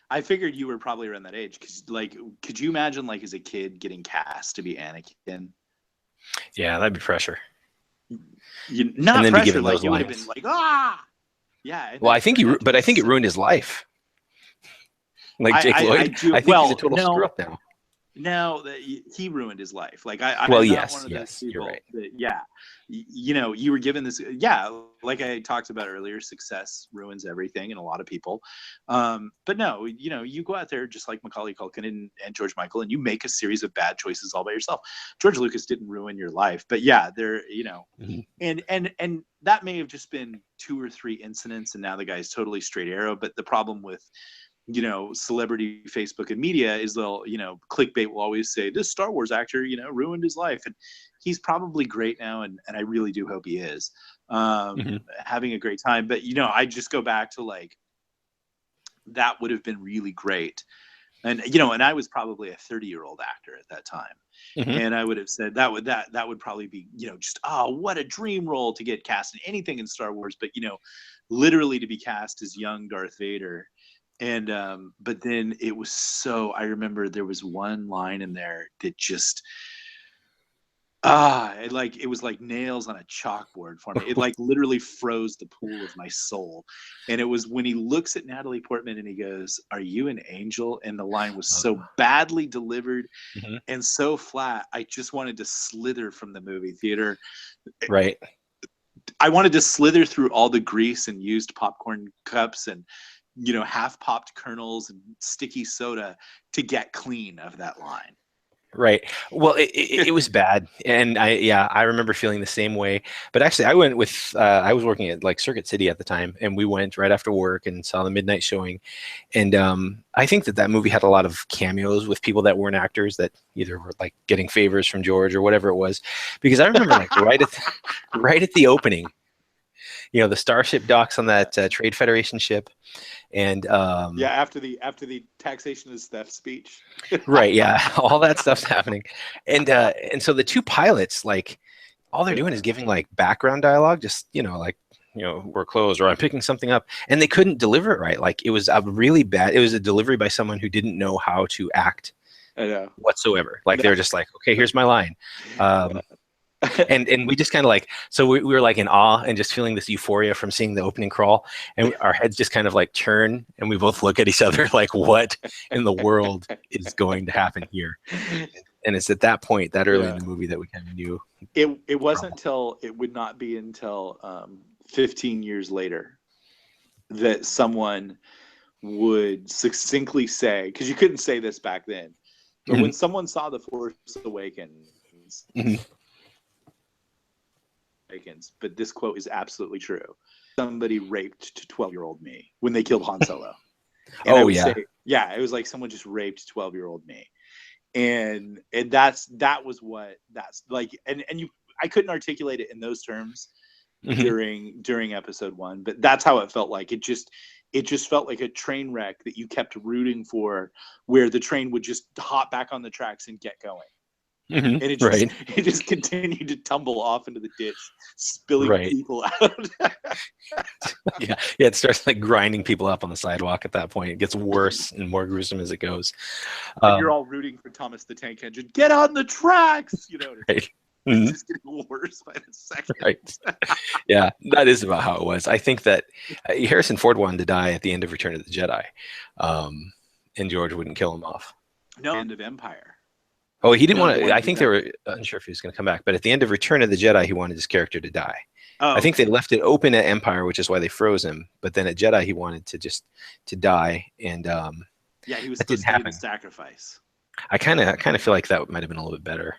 I figured you were probably around that age because, like, could you imagine, like, as a kid getting cast to be Anakin? Yeah, that'd be pressure. And Not then be pressure, given like those it would have been lines. like, ah, yeah. And Well, then I it think turned out to but be I think it so. ruined his life. Like Jake I Lloyd, do I think he's a well. total screw No, up now. no, that he ruined his life. Like Well, I'm not one yes, of those yes, you're people right. that, yeah, you know, you were given this, yeah, like I talked about earlier, success ruins everything in a lot of people. But no, you know, you go out there just like Macaulay Culkin and George Michael, and you make a series of bad choices all by yourself. George Lucas didn't ruin your life, but yeah, there, you know, Mhm. and that may have just been 2 or 3 incidents, and now the guy's totally straight arrow. But the problem with, you know, celebrity Facebook and media is they'll, you know, clickbait will always say this Star Wars actor, you know, ruined his life. And he's probably great now. And I really do hope he is Mhm. having a great time. But, you know, I just go back to like, that would have been really great. And, you know, and I was probably a 30-year-old actor at that time. Mhm. And I would have said that would probably be, you know, just, oh, what a dream role to get cast in anything in Star Wars. But, you know, literally to be cast as young Darth Vader. And but then it was so, I remember there was one line in there that just it was like nails on a chalkboard for me. It like literally froze the pool of my soul. And it was when he looks at Natalie Portman and he goes, "Are you an angel?" And the line was so badly delivered Mhm. and so flat. I just wanted to slither from the movie theater. Right. I wanted to slither through all the grease and used popcorn cups and, you know, half popped kernels and sticky soda to get clean of that line. Right. Well, it was bad, and I remember feeling the same way. But actually, I went with I was working at like Circuit City at the time, and we went right after work and saw the midnight showing. And I think that movie had a lot of cameos with people that weren't actors that either were like getting favors from George or whatever it was. Because I remember like right at the opening, you know, the Starship docks on that Trade Federation ship, and Yeah, after the taxation is theft speech. right, yeah, all that stuff's happening, and so the two pilots, like, all they're doing is giving like background dialogue, just, you know, like, you know, we're closed or I'm picking something up, and they couldn't deliver it right. Like, it was a really bad. It was a delivery by someone who didn't know how to act I know. whatsoever. Like, No. they were just like, okay, here's my line. And we just kind of like, so we were like in awe and just feeling this euphoria from seeing the opening crawl, and our heads just kind of like turn, and we both look at each other like, what in the world is going to happen here? And it's at that point, that early in Yeah. the movie, that we kind of knew It wasn't trouble. until it would not be until 15 years later that someone would succinctly say, because you couldn't say this back then, but when Mhm. someone saw The Force Awakens, Mhm. but this quote is absolutely true. Somebody raped 12-year-old me when they killed Han Solo. And I Oh would say, yeah. yeah, it was like someone just raped 12-year-old me. And that was what that's like. And you, I couldn't articulate it in those terms Mhm. during episode 1, but that's how it felt like. It just felt like a train wreck that you kept rooting for, where the train would just hop back on the tracks and get going. Mhm. And Right. it just continued to tumble off into the ditch, spilling Right. people out. Yeah. Yeah. It starts like grinding people up on the sidewalk at that point. It gets worse and more gruesome as it goes. And you're Um, all rooting for Thomas the Tank Engine. Get on the tracks, you know. And right. it's Mhm. just getting worse by the second. Right. Yeah. That is about how it was. I think that Harrison Ford wanted to die at the end of Return of the Jedi, um, and George wouldn't kill him off. No, end of Empire. Oh, he didn't No, want the to. one I he think they died. were unsure if he was going to come back, but at the end of Return of the Jedi, he wanted his character to die. Oh, I think they okay. left it open at Empire, which is why they froze him. But then at Jedi, he wanted to die, and Yeah, he was that didn't supposed to be the happen. sacrifice. I kind of feel like that might have been a little bit better.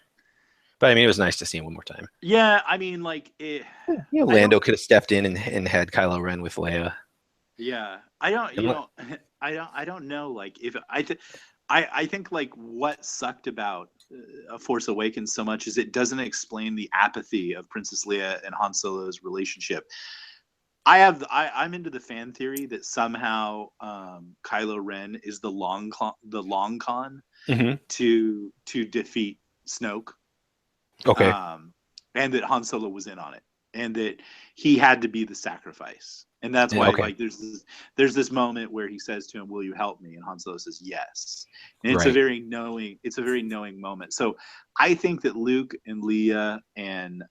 But I mean, it was nice to see him one more time. Yeah, I mean, like it. Yeah, you know, I Lando don't. could have stepped in and had Kylo Ren with Leia. Yeah, I don't. And You know, I don't know. Like if I think like what sucked about A Force Awakens so much is it doesn't explain the apathy of Princess Leia and Han Solo's relationship. I'm into the fan theory that somehow Kylo Ren is the long con Hmm. to defeat Snoke, Okay. um, and that Han Solo was in on it, and that he had to be the sacrifice, and that's Yeah, why okay. like there's this moment where he says to him, "Will you help me?" And Han Solo says, "Yes," and Right. it's a very knowing moment. So I think that Luke and Leia and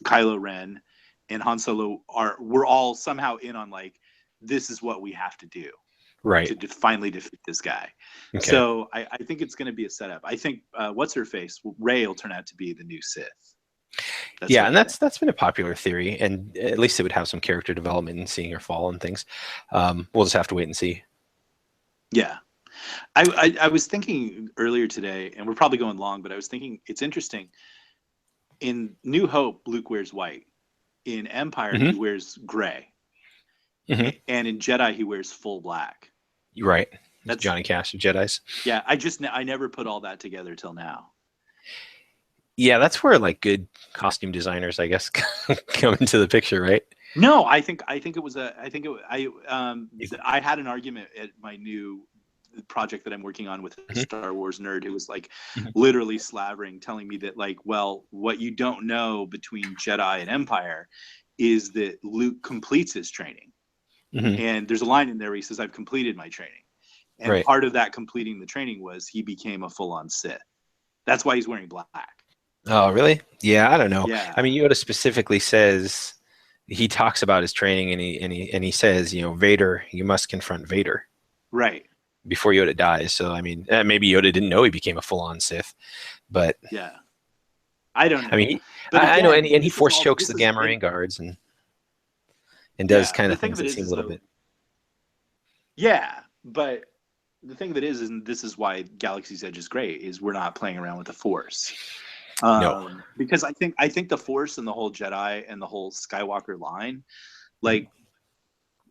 Kylo Ren and Han Solo we're all somehow in on like this is what we have to do Right. to finally defeat this guy. Okay. So I think it's going to be a setup. I think what's her face Ray will turn out to be the new Sith. That's Yeah, what and I think. that's been a popular theory, and at least it would have some character development in seeing her fall and things. We'll just have to wait and see. Yeah, I was thinking earlier today, and we're probably going long, but I was thinking it's interesting. In New Hope, Luke wears white. In Empire, Hmm. he wears gray, Hmm. and in Jedi, he wears full black. You're right. That's Johnny Cash of Jedi's. yeah. I never put all that together till now. Yeah, that's where like good costume designers, I guess, come into the picture, right? No, I think it was a I think it I had an argument at my new project that I'm working on with a Mhm. Star Wars nerd who was like Mhm. literally slavering, telling me that like, well, what you don't know between Jedi and Empire is that Luke completes his training. Mhm. And there's a line in there where he says, I've completed my training. And Right. part of that completing the training was he became a full-on Sith. That's why he's wearing black. Oh, really? Yeah, I don't know. I Yeah. mean, Yoda specifically says he talks about his training, and he says, Vader, you must confront Vader Right. before Yoda dies. So, I mean, maybe Yoda didn't know he became a full-on Sith, but Yeah. I don't I mean, know. But I know, again, and he this is force all chokes this the is Gamma and Ray guards and does yeah, kind the of thing things of it that seem a is little though, bit. yeah, but the thing of it is, and this is why Galaxy's Edge is great, is we're not playing around with the Force. No. Because I think the Force and the whole Jedi and the whole Skywalker line, Mhm. like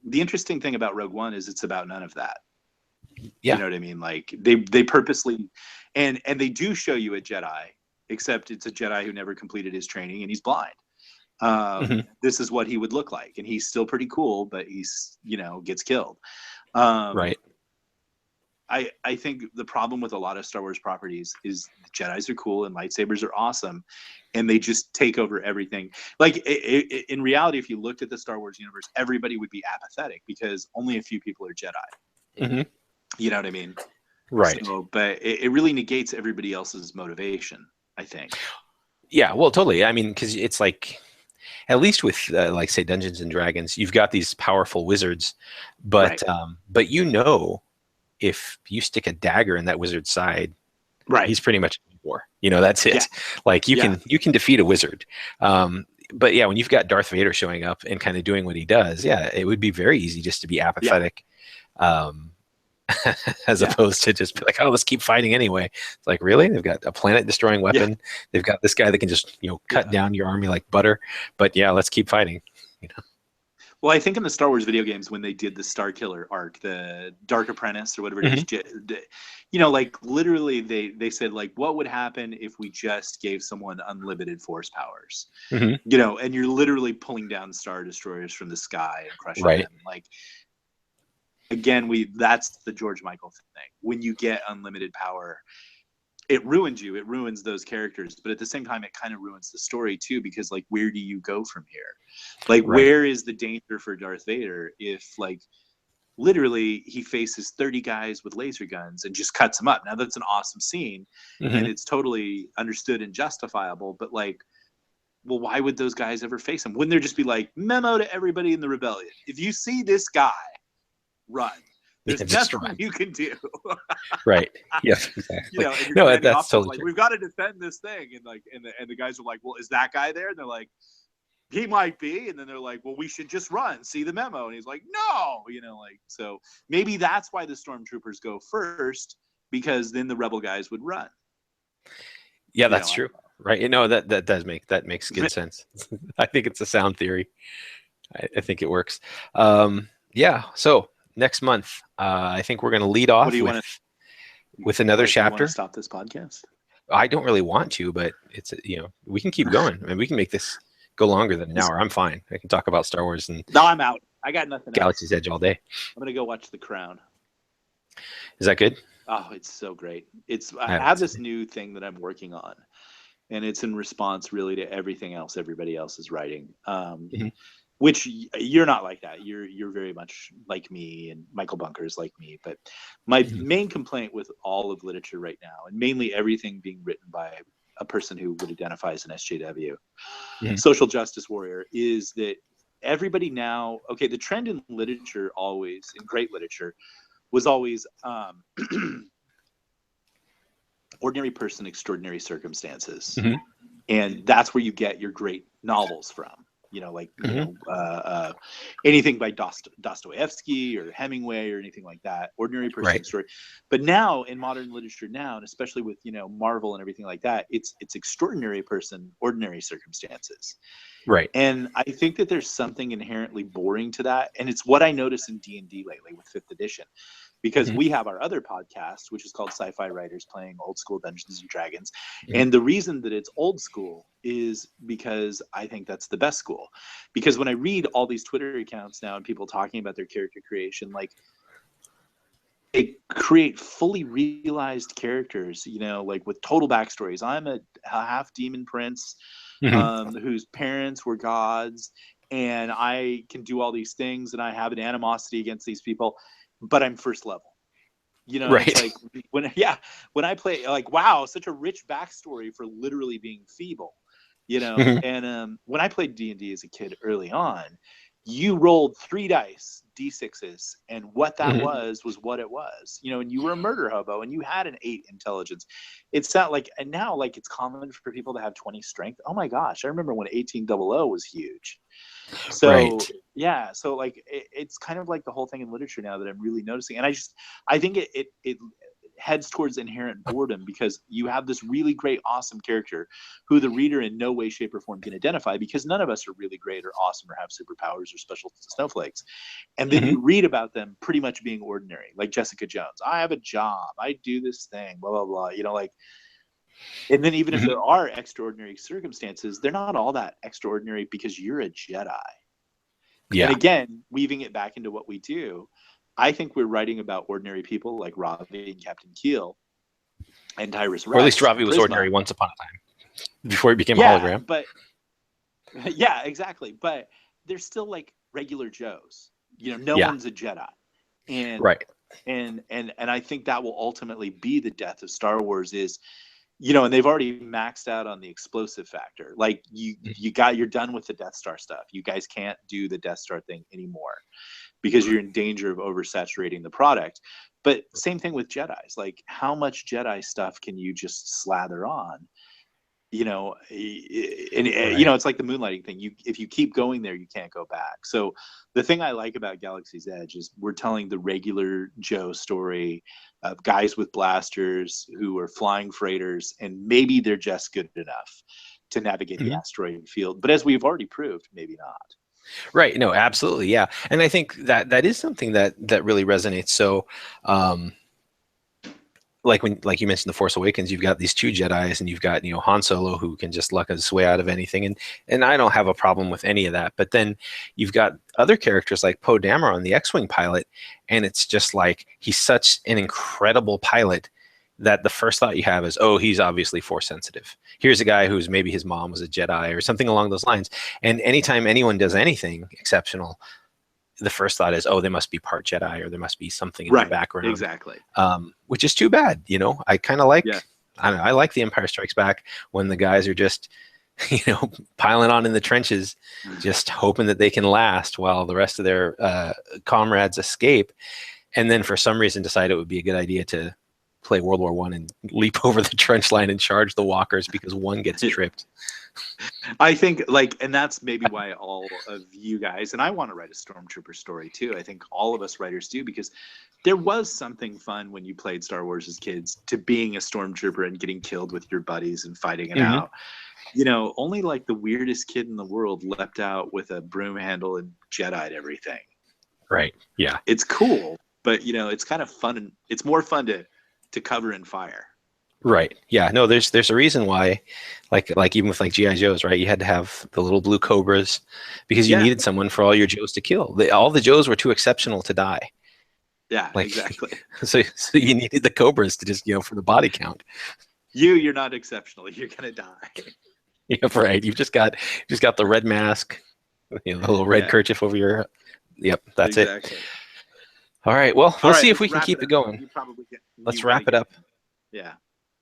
the interesting thing about Rogue One is it's about none of that. You Yeah. know what I mean? Like they purposely and they do show you a Jedi, except it's a Jedi who never completed his training and he's blind. Hmm. This is what he would look like, and he's still pretty cool, but he's gets killed. Um, Right. I think the problem with a lot of Star Wars properties is the Jedi's are cool and lightsabers are awesome, and they just take over everything. Like in reality, if you looked at the Star Wars universe, everybody would be apathetic because only a few people are Jedi. Hmm. You know what I mean? Right. So, but it really negates everybody else's motivation, I think. Yeah. Well, totally. I mean, because it's like, at least with like say Dungeons and Dragons, you've got these powerful wizards, Right. but if you stick a dagger in that wizard's side, Right. he's pretty much war. That's Yeah. it. Like Yeah. you can defeat a wizard. But yeah, when you've got Darth Vader showing up and kind of doing what he does, yeah, it would be very easy just to be Yeah. apathetic, um, as Yeah. opposed to just be like, oh, let's keep fighting anyway. It's like, really? They've got a planet destroying Yeah. weapon. They've got this guy that can just cut Yeah. down your army like butter. But yeah, let's keep fighting. You know? Well, I think in the Star Wars video games, when they did the Star Killer arc, the Dark Apprentice or whatever it is, Hmm. like literally they said like, what would happen if we just gave someone unlimited force powers? Hmm. And you're literally pulling down Star Destroyers from the sky and crushing Right. them. Like again, that's the George Michael thing. When you get unlimited power, it ruins you. It ruins those characters, but at the same time, it kind of ruins the story too, because like, where do you go from here? Like, Right. where is the danger for Darth Vader if like literally he faces 30 guys with laser guns and just cuts them up? Now that's an awesome scene, and Hmm. it's totally understood and justifiable. But like, well, why would those guys ever face him? Wouldn't there just be like memo to everybody in the rebellion? If you see this guy, run. There's Yeah, just nothing run. you can do. Right. Yep. Exactly. And your No, commanding that's officer's totally like, true. "We've got to defend this thing," and like, and the guys are like, "Well, is that guy there?" And they're like, "He might be," and then they're like, "Well, we should just run. See the memo?" And he's like, "No," like so. Maybe that's why the stormtroopers go first, because then the rebel guys would run. Yeah, You that's know, true. Right. That makes good sense. I think it's a sound theory. I think it works. Yeah. So next month, I think we're going to lead what do off you with want to? with another You want to chapter. stop this podcast? I don't really want to, but it's, we can keep going. I mean, we can make this go longer than an hour. I'm fine. I can talk about Star Wars and No, I'm out. I got nothing Galaxy's else. Edge all day. I'm gonna go watch The Crown. Is that good? Oh, it's so great. I have this new thing that I'm working on, and it's in response really to everything else everybody else is writing. Mhm. Which you're not like that. You're very much like me, and Michael Bunker is like me. But my main complaint with all of literature right now, and mainly everything being written by a person who would identify as an SJW, social justice warrior, is that everybody now, okay, the trend in literature always, in great literature, was always ordinary person, extraordinary circumstances. And that's where you get your great novels from. Like, anything by Dostoevsky or Hemingway or anything like that, ordinary person story. But now in modern literature now, and especially with, Marvel and everything like that, it's extraordinary person, ordinary circumstances. Right. And I think that there's something inherently boring to that. And it's what I notice in D&D lately with 5th edition, because we have our other podcast, which is called Sci-Fi Writers Playing Old School Dungeons and Dragons. And the reason that it's old school is because I think that's the best school. Because when I read all these Twitter accounts now and people talking about their character creation, like, they create fully realized characters, like with total backstories. I'm a half demon prince whose parents were gods, and I can do all these things, and I have an animosity against these people, but I'm first level. It's like when I play, like, wow, such a rich backstory for literally being feeble, and when I played D&D as a kid early on, you rolled 3 dice, D6s, and what that was what it was, and you were a murder hobo and you had an 8 intelligence. It's not like, and now, like, it's common for people to have 20 strength. Oh my gosh, I remember when 1800 was huge. So yeah, so like it's kind of like the whole thing in literature now that I'm really noticing, and I think it heads towards inherent boredom, because you have this really great, awesome character who the reader in no way, shape, or form can identify, because none of us are really great or awesome or have superpowers or special snowflakes. And then you read about them pretty much being ordinary, like Jessica Jones. I have a job, I do this thing, blah blah blah. Like, and then even if there are extraordinary circumstances, they're not all that extraordinary because you're a Jedi. And again, weaving it back into what we do, I think we're writing about ordinary people like Ravi and Captain Keel and Tyrus Rex. Or at least Ravi was ordinary once upon a time before he became a hologram. But yeah, exactly. But they're still like regular Joes. No one's a Jedi. And and I think that will ultimately be the death of Star Wars is, and they've already maxed out on the explosive factor. Like, you're done with the Death Star stuff. You guys can't do the Death Star thing anymore because you're in danger of oversaturating the product. But same thing with Jedis. Like, how much Jedi stuff can you just slather on? It's like the moonlighting thing. If you keep going there, you can't go back. So the thing I like about Galaxy's Edge is we're telling the regular Joe story of guys with blasters who are flying freighters, and maybe they're just good enough to navigate the asteroid field. But as we've already proved, maybe not. Right. No, absolutely. Yeah. And I think that is something that really resonates. So, like you mentioned, The Force Awakens, you've got these 2 Jedis, and you've got, Han Solo, who can just luck his way out of anything. And I don't have a problem with any of that. But then you've got other characters like Poe Dameron, the X-Wing pilot. And it's just like, he's such an incredible pilot that the first thought you have is, oh, he's obviously Force sensitive. Here's a guy who's maybe his mom was a Jedi or something along those lines. And anytime anyone does anything exceptional, the first thought is, oh, they must be part Jedi, or there must be something in the background. Exactly. Which is too bad. I kind of like, I don't know, I like The Empire Strikes Back when the guys are just, piling on in the trenches, just hoping that they can last while the rest of their comrades escape. And then for some reason decide it would be a good idea to play World War I and leap over the trench line and charge the walkers because one gets tripped. I think, and that's maybe why all of you guys, and I want to write a Stormtrooper story too. I think all of us writers do, because there was something fun when you played Star Wars as kids to being a Stormtrooper and getting killed with your buddies and fighting it out. Only like the weirdest kid in the world leapt out with a broom handle and Jedi'd everything. Right. Yeah. It's cool, but it's kind of fun, and it's more fun to to cover and fire. Right. Yeah. No, there's a reason why, like even with like GI Joes, right? You had to have the little blue cobras because you Yeah. needed someone for all your Joes to kill. All the Joes were too exceptional to die. Yeah, Like, exactly. so you needed the cobras to just for the body count. You're not exceptional. You're gonna die. Yeah, right. You've just got the red mask, the little red Yeah, kerchief over your. Yep, that's it. exactly. All right. Well, All we'll right, see if let's we can wrap it keep it up. going. You probably get. Let's You got to wrap it get. up. Yeah.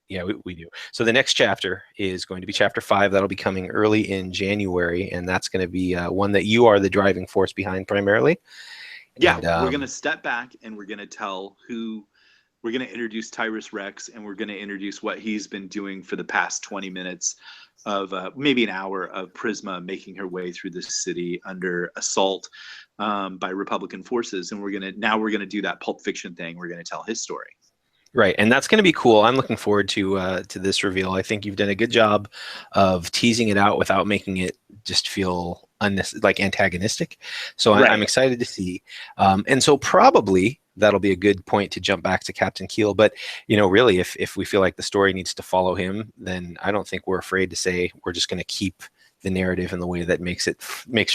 Yeah, we do. So the next chapter is going to be chapter 5. That'll be coming early in January, and that's going to be one that you are the driving force behind primarily. Yeah, And we're gonna step back and we're gonna tell who. We're gonna introduce Tyrus Rex, and we're gonna introduce what he's been doing for the past 20 minutes of maybe an hour of Prisma making her way through the city under assault by Republican forces, and we're gonna do that Pulp Fiction thing. We're gonna tell his story. right, and that's going to be cool. I'm looking forward to this reveal. I think you've done a good job of teasing it out without making it just feel like antagonistic. So I'm Right. excited to see. And so probably that'll be a good point to jump back to Captain Keel. But really, if we feel like the story needs to follow him, then I don't think we're afraid to say we're just going to keep the narrative in the way that makes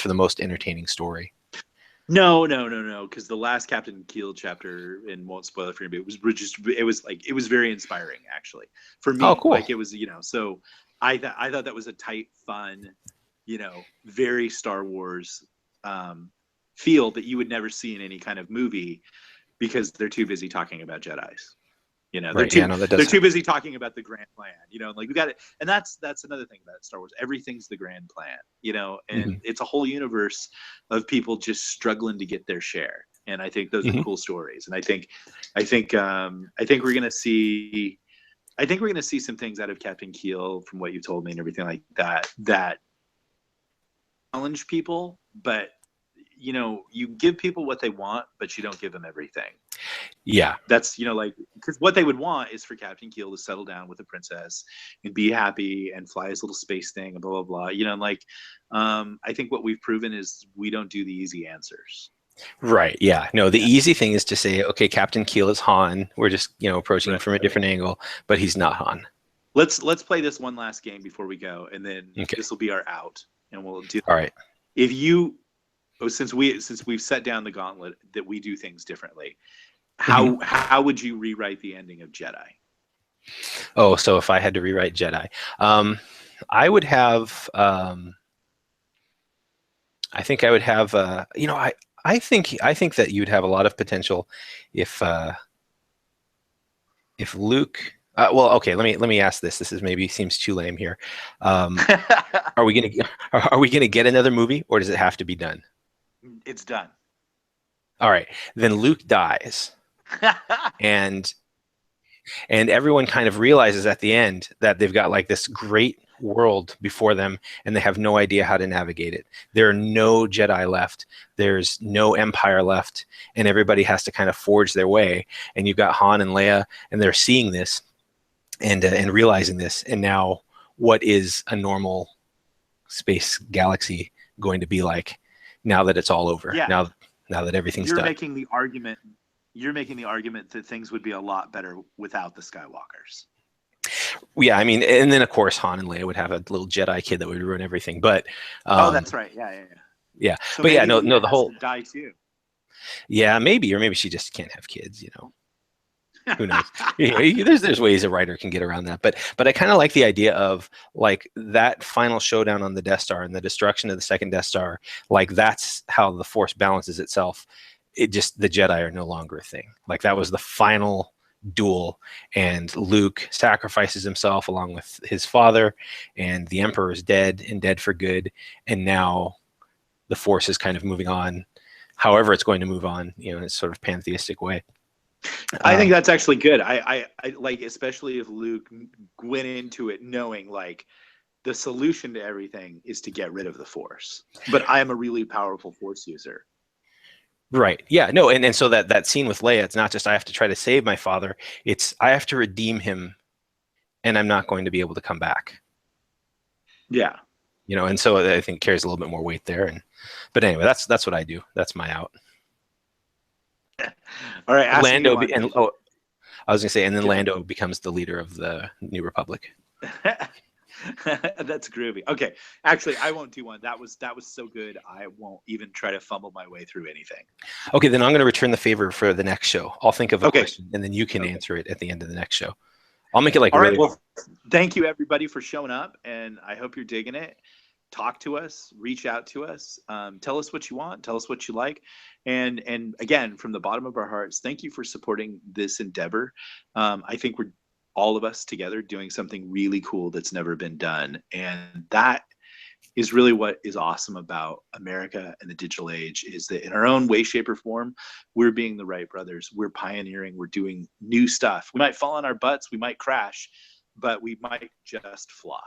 for the most entertaining story. No, no, no, no. Because the last Captain Keel chapter, and won't spoil it for anybody, it was very inspiring actually for Oh, me. cool. Like it was, so I thought that was a tight, fun, very Star Wars feel that you would never see in any kind of movie because they're too busy talking about Jedi's. They're Right. Yeah. too No, that they're does. too busy talking about the grand plan. Like we got it, and that's another thing about Star Wars. Everything's the grand plan. And Mhm. it's a whole universe of people just struggling to get their share. And I think those are Mhm. cool stories. And I think we're gonna see. I think we're gonna see some things out of Captain Keel from what you told me and everything like that. That challenge people, but you give people what they want, but you don't give them everything. Yeah. That's because what they would want is for Captain Keel to settle down with the princess and be happy and fly his little space thing and blah blah blah. I think what we've proven is we don't do the easy answers. Right. Yeah. No, the Yeah. easy thing is to say, okay, Captain Keel is Han. We're just, approaching him Right. from a different angle, but he's not Han. Let's play this one last game before we go, and then Okay. this will be our out, and we'll do. All right. If you, since we've set down the gauntlet that we do things differently, Mhm. how would you rewrite the ending of Jedi? Oh, so if I had to rewrite Jedi, I would have, I think I would have, I think that you'd have a lot of potential if Luke, well, okay, let me ask this. This is maybe seems too lame here. Are we gonna get another movie, or does it have to be done? It's done. All right, then Luke dies, and everyone kind of realizes at the end that they've got like this great world before them, and they have no idea how to navigate it. There are no Jedi left. There's no Empire left, and everybody has to kind of forge their way. And you've got Han and Leia, and they're seeing this and realizing this. And now, what is a normal space galaxy going to be like now that it's all over? Yeah. Now that everything's You're done. making the argument. You're making the argument that things would be a lot better without the Skywalkers. Yeah, I mean, and then of course Han and Leia would have a little Jedi kid that would ruin everything. But that's right. Yeah. yeah. So But yeah, maybe no, Leia the has whole to die too. yeah, maybe, or maybe she just can't have kids. Who knows? There's ways a writer can get around that, but I kind of like the idea of like that final showdown on the Death Star and the destruction of the second Death Star. Like that's how the Force balances itself. It just the Jedi are no longer a thing. Like that was the final duel, and Luke sacrifices himself along with his father, and the Emperor is dead and dead for good, and now the Force is kind of moving on, however it's going to move on, in a sort of pantheistic way. I think that's actually good. I like, especially if Luke went into it knowing like the solution to everything is to get rid of the Force, but I am a really powerful Force user. Right. Yeah. No. And so that scene with Leia, it's not just I have to try to save my father. It's I have to redeem him, and I'm not going to be able to come back. Yeah. And so I think carries a little bit more weight there. But anyway, that's what I do. That's my out. All right. Ask me Lando one. I was gonna say, and then Get Lando becomes the leader of the New Republic. That's groovy. Okay, actually, I won't do one. That was so good. I won't even try to fumble my way through anything. Okay, then I'm going to return the favor for the next show. I'll think of a Okay. question, and then you can Okay. answer it at the end of the next show. I'll make it like All right. really. Well, thank you everybody for showing up, and I hope you're digging it. Talk to us, reach out to us, tell us what you want, tell us what you like, and again, from the bottom of our hearts, thank you for supporting this endeavor. I think we're all of us together doing something really cool that's never been done, and that is really what is awesome about America and the digital age, is that in our own way, shape, or form, we're being the Wright brothers. We're pioneering. We're doing new stuff. We might fall on our butts. We might crash, but we might just fly.